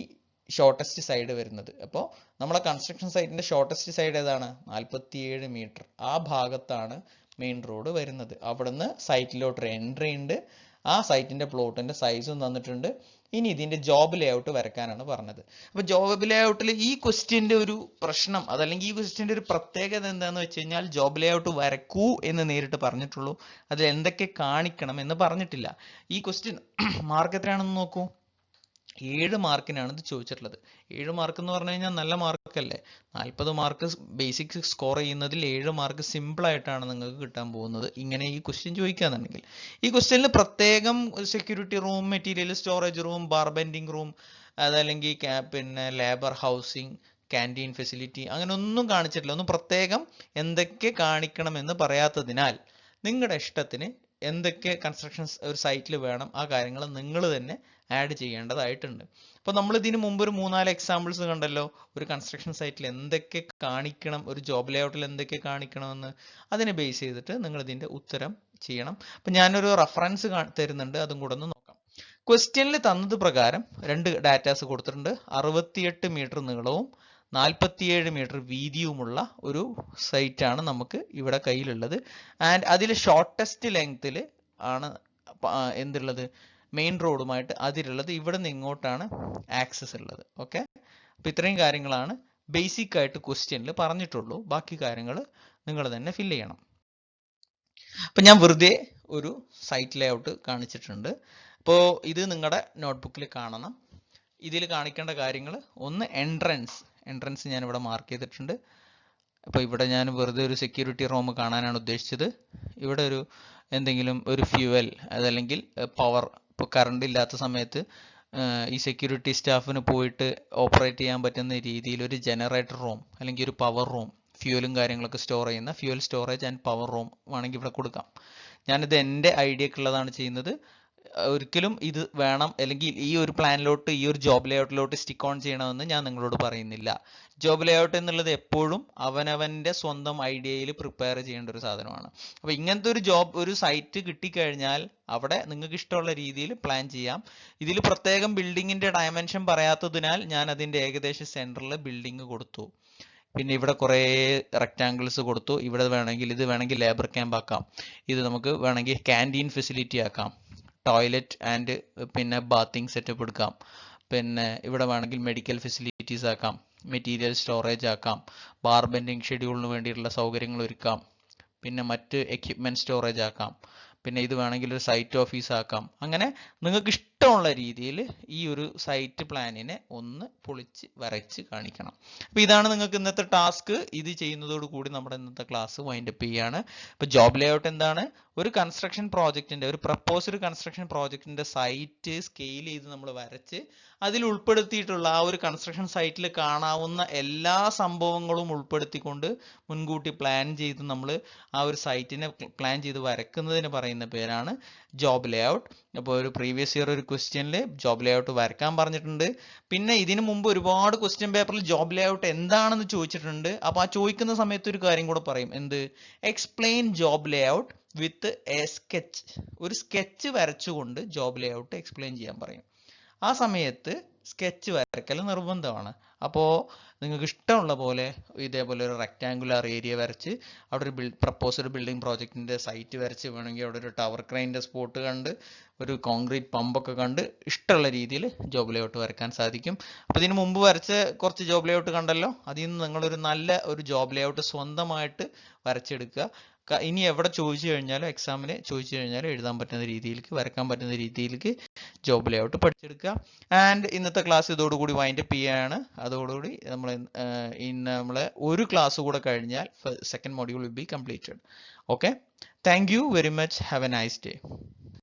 ഷോർട്ടസ്റ്റ് സൈഡ് വരുന്നത്. അപ്പോൾ നമ്മളെ കൺസ്ട്രക്ഷൻ സൈറ്റിന്റെ ഷോർട്ടസ്റ്റ് സൈഡ് ഏതാണ്? 47 മീറ്റർ. ആ ഭാഗത്താണ് മെയിൻ റോഡ് വരുന്നത്. അവിടുന്ന് സൈറ്റിലോട്ട് എൻട്രി ഉണ്ട്. ആ സൈറ്റിന്റെ പ്ലോട്ടിന്റെ സൈസും തന്നിട്ടുണ്ട്. ഇനി ഇതിന്റെ ജോബ് ലേഔട്ട് വരക്കാനാണ് പറഞ്ഞത്. അപ്പൊ ജോബ് ലേഔട്ടിൽ ഈ ക്വസ്റ്റ്യന്റെ ഒരു പ്രശ്നം, അതല്ലെങ്കിൽ ഈ ക്വസ്റ്റ്യന്റെ ഒരു പ്രത്യേകത എന്താന്ന് വെച്ച് കഴിഞ്ഞാൽ, ജോബ് ലേഔട്ട് വരക്കൂ എന്ന് നേരിട്ട് പറഞ്ഞിട്ടുള്ളൂ. അതിൽ എന്തൊക്കെ കാണിക്കണം എന്ന് പറഞ്ഞിട്ടില്ല. ഈ ക്വസ്റ്റ്യൻ മാർക്ക് എത്രയാണെന്ന് നോക്കൂ. 7 മാർക്കിനാണ് ഇത് ചോദിച്ചിട്ടുള്ളത്. 7 മാർക്ക് എന്ന് പറഞ്ഞു കഴിഞ്ഞാൽ നല്ല മാർക്കല്ലേ. 40 മാർക്ക് ബേസിക് സ്കോർ ചെയ്യുന്നതിൽ 7 മാർക്ക് സിമ്പിൾ ആയിട്ടാണ് നിങ്ങൾക്ക് കിട്ടാൻ പോകുന്നത്, ഇങ്ങനെ ഈ ക്വസ്റ്റ്യൻ ചോദിക്കുകയാണെന്നുണ്ടെങ്കിൽ. ഈ ക്വസ്റ്റ്യനിൽ പ്രത്യേകം security room, material storage room, bar bending room, അതല്ലെങ്കിൽ പിന്നെ ലേബർ ഹൗസിംഗ്, ക്യാൻറ്റീൻ ഫെസിലിറ്റി, അങ്ങനെ ഒന്നും കാണിച്ചിട്ടില്ല. ഒന്നും പ്രത്യേകം എന്തൊക്കെ കാണിക്കണമെന്ന് പറയാത്തതിനാൽ നിങ്ങളുടെ ഇഷ്ടത്തിന് എന്തൊക്കെ കൺസ്ട്രക്ഷൻ ഒരു സൈറ്റിൽ വേണം ആ കാര്യങ്ങൾ നിങ്ങൾ തന്നെ ആഡ് ചെയ്യേണ്ടതായിട്ടുണ്ട്. അപ്പോൾ നമ്മൾ ഇതിന് മുമ്പ് ഒരു 3-4 എക്സാമ്പിൾസ് കണ്ടല്ലോ. ഒരു കൺസ്ട്രക്ഷൻ സൈറ്റിൽ എന്തൊക്കെ കാണിക്കണം, ഒരു ജോബ് ലേഔട്ടിൽ എന്തൊക്കെ കാണിക്കണമെന്ന്, അതിനെ ബേസ് ചെയ്തിട്ട് നിങ്ങൾ ഇതിന്റെ ഉത്തരം ചെയ്യണം. അപ്പം ഞാനൊരു റെഫറൻസ് തരുന്നുണ്ട്, അതും കൂടെ ഒന്ന് നോക്കാം. ക്വസ്റ്റ്യനിൽ തന്നത് പ്രകാരം 2 ഡാറ്റാസ് കൊടുത്തിട്ടുണ്ട്. 68 മീറ്റർ നീളവും 47 മീറ്റർ വീതിയുമുള്ള ഒരു സൈറ്റാണ് നമുക്ക് ഇവിടെ കയ്യിലുള്ളത്. ആൻഡ് അതിൽ ഷോർട്ടസ്റ്റ് ലെങ്ത്തിൽ ആണ് എന്തുള്ളത്? മെയിൻ റോഡുമായിട്ട് അതിരുള്ളത്. ഇവിടെ നിന്ന് ഇങ്ങോട്ടാണ് ആക്സസ് ഉള്ളത്. ഓക്കെ, അപ്പൊ ഇത്രയും കാര്യങ്ങളാണ് ബേസിക് ആയിട്ട് ക്വസ്റ്റ്യനിൽ പറഞ്ഞിട്ടുള്ളൂ. ബാക്കി കാര്യങ്ങൾ നിങ്ങൾ തന്നെ ഫില്ല് ചെയ്യണം. അപ്പൊ ഞാൻ വെറുതെ ഒരു സൈറ്റ് ലേഔട്ട് കാണിച്ചിട്ടുണ്ട്. അപ്പോൾ ഇത് നിങ്ങളുടെ നോട്ട്ബുക്കിൽ കാണണം. ഇതിൽ കാണിക്കേണ്ട കാര്യങ്ങൾ, ഒന്ന് എൻട്രൻസ് ഞാൻ ഇവിടെ മാർക്ക് ചെയ്തിട്ടുണ്ട്. അപ്പോൾ ഇവിടെ ഞാൻ വെറുതെ ഒരു സെക്യൂരിറ്റി റൂം കാണാനാണ് ഉദ്ദേശിച്ചത്. ഇവിടെ ഒരു എന്തെങ്കിലും ഒരു ഫ്യൂവൽ, അതല്ലെങ്കിൽ പവർ, ഇപ്പോൾ കറണ്ട് ഇല്ലാത്ത സമയത്ത് ഈ സെക്യൂരിറ്റി സ്റ്റാഫിന് പോയിട്ട് ഓപ്പറേറ്റ് ചെയ്യാൻ പറ്റുന്ന രീതിയിൽ ഒരു ജനറേറ്റർ റൂം അല്ലെങ്കിൽ ഒരു പവർ റൂം ഫ്യൂലും കാര്യങ്ങളൊക്കെ സ്റ്റോർ ചെയ്യുന്ന fuel storage and power room വേണമെങ്കിൽ ഇവിടെ കൊടുക്കാം. ഞാനിത് എൻ്റെ ഐഡിയക്കുള്ളതാണ് ചെയ്യുന്നത്. ഒരിക്കലും ഇത് വേണം അല്ലെങ്കിൽ ഈ ഒരു പ്ലാനിലോട്ട് ഈ ഒരു ജോബ് ലേഔട്ടിലോട്ട് സ്റ്റിക്ക് ഓൺ ചെയ്യണമെന്ന് ഞാൻ നിങ്ങളോട് പറയുന്നില്ല. ജോബ് ലേഔട്ട് എന്നുള്ളത് എപ്പോഴും അവനവൻ്റെ സ്വന്തം ഐഡിയയിൽ പ്രിപ്പയർ ചെയ്യേണ്ട ഒരു സാധനമാണ്. അപ്പോൾ ഇങ്ങനത്തെ ഒരു ഒരു സൈറ്റ് കിട്ടിക്കഴിഞ്ഞാൽ അവിടെ നിങ്ങൾക്ക് ഇഷ്ടമുള്ള രീതിയിൽ പ്ലാൻ ചെയ്യാം. ഇതിൽ പ്രത്യേകം ബിൽഡിങ്ങിൻ്റെ ഡയമെൻഷൻ പറയാത്തതിനാൽ ഞാൻ അതിൻ്റെ ഏകദേശം സെൻറ്ററിൽ ബിൽഡിംഗ് കൊടുത്തു. പിന്നെ ഇവിടെ കുറേ റെക്റ്റാങ്കിൾസ് കൊടുത്തു. ഇവിടെ വേണമെങ്കിൽ ഇത് വേണമെങ്കിൽ ലേബർ ക്യാമ്പ് ആക്കാം. ഇത് നമുക്ക് വേണമെങ്കിൽ ക്യാൻറ്റീൻ ഫെസിലിറ്റി ആക്കാം. ടോയ്ലറ്റ് ആൻഡ് പിന്നെ ബാത്തിങ് സെറ്റപ്പ് എടുക്കാം. പിന്നെ ഇവിടെ വേണമെങ്കിൽ മെഡിക്കൽ ഫെസിലിറ്റീസ് ആക്കാം. മെറ്റീരിയൽ സ്റ്റോറേജ് ആക്കാം. ബാർ ബെൻഡിങ് ഷെഡ്യൂളിന് വേണ്ടിയിട്ടുള്ള സൗകര്യങ്ങൾ ഒരുക്കാം. പിന്നെ മറ്റ് എക്യുപ്മെൻറ്റ് സ്റ്റോറേജ് ആക്കാം. പിന്നെ ഇത് വേണമെങ്കിൽ ഒരു സൈറ്റ് ഓഫീസ് ആക്കാം. അങ്ങനെ നിങ്ങൾക്ക് ഇഷ്ടമുള്ള രീതിയിൽ ഈ ഒരു സൈറ്റ് പ്ലാനിനെ ഒന്ന് പൊളിച്ച് വരച്ച് കാണിക്കണം. അപ്പോൾ ഇതാണ് നിങ്ങൾക്ക് ഇന്നത്തെ ടാസ്ക്. ഇത് ചെയ്യുന്നതോട് കൂടി നമ്മുടെ ഇന്നത്തെ ക്ലാസ് വൈൻഡപ്പ് ചെയ്യാണ്. ഇപ്പോൾ ജോബ് ലേഔട്ട് എന്താണ്? ഒരു കൺസ്ട്രക്ഷൻ പ്രോജക്റ്റിൻ്റെ ഒരു പ്രപ്പോസ്ഡ് കൺസ്ട്രക്ഷൻ പ്രോജക്റ്റിൻ്റെ സൈറ്റ് സ്കെയിൽ ചെയ്ത് നമ്മൾ വരച്ച് അതിൽ ഉൾപ്പെടുത്തിയിട്ടുള്ള ആ ഒരു കൺസ്ട്രക്ഷൻ സൈറ്റിൽ കാണാവുന്ന എല്ലാ സംഭവങ്ങളും ഉൾപ്പെടുത്തിക്കൊണ്ട് മുൻകൂട്ടി പ്ലാൻ ചെയ്ത് നമ്മൾ ആ ഒരു സൈറ്റിനെ പ്ലാൻ ചെയ്ത് വരക്കുന്നതിന് പറയുന്ന പേരാണ് ജോബ് ലേഔട്ട്. അപ്പോൾ ഒരു പ്രീവിയസ് ഇയർ ഒരു ക്വസ്റ്റ്യനിൽ ജോബ് ലേഔട്ട് വരക്കാൻ പറഞ്ഞിട്ടുണ്ട്. പിന്നെ ഇതിനു മുമ്പ് ഒരുപാട് ക്വസ്റ്റ്യൻ പേപ്പറിൽ ജോബ് ലേഔട്ട് എന്താണെന്ന് ചോദിച്ചിട്ടുണ്ട്. അപ്പോൾ ആ ചോദിക്കുന്ന സമയത്ത് ഒരു കാര്യം കൂടെ പറയും. എന്ത്? Explain job layout with a sketch. ഒരു സ്കെച്ച് വരച്ചുകൊണ്ട് ജോബ് ലേഔട്ട് എക്സ്പ്ലെയിൻ ചെയ്യാൻ പറയും. ആ സമയത്ത് സ്കെച്ച് വരക്കൽ നിർബന്ധമാണ്. അപ്പോൾ നിങ്ങൾക്ക് ഇഷ്ടമുള്ള പോലെ ഇതേപോലെ ഒരു റെക്റ്റാങ്കുലർ ഏരിയ വരച്ച് അവിടെ ഒരു പ്രപ്പോസ്ഡ് ബിൽഡിംഗ് പ്രോജക്റ്റിൻ്റെ സൈറ്റ് വരച്ച് വേണമെങ്കിൽ അവിടെ ഒരു ടവർ ക്രെയിൻ്റെ സ്പോട്ട് കണ്ട് ഒരു കോൺക്രീറ്റ് പമ്പൊക്കെ കണ്ട് ഇഷ്ടമുള്ള രീതിയിൽ ജോബ് ലേഔട്ട് വരക്കാൻ സാധിക്കും. അപ്പോൾ ഇതിന് മുമ്പ് വരച്ച കുറച്ച് ജോബ് ലേഔട്ട് കണ്ടല്ലോ. അതിൽ നിന്ന് നിങ്ങളൊരു നല്ല ഒരു ജോബ് ലേഔട്ട് സ്വന്തമായിട്ട് വരച്ചെടുക്കുക. ഇനി എവിടെ ചോദിച്ചു കഴിഞ്ഞാലും എക്സാമിന് ചോദിച്ചു കഴിഞ്ഞാലും എഴുതാൻ പറ്റുന്ന രീതിയിലേക്ക് വരക്കാൻ പറ്റുന്ന രീതിയിലേക്ക് ജോബ് ലേഔട്ട് പഠിച്ചെടുക്കുക. ആൻഡ് ഇന്നത്തെ ക്ലാസ് ഇതോടുകൂടി വൈൻഡപ്പ് ചെയ്യുകയാണ്. അതോടുകൂടി നമ്മളെ ഒരു ക്ലാസ് കൂടെ കഴിഞ്ഞാൽ second module will be completed. Okay, thank you very much. Have A nice day.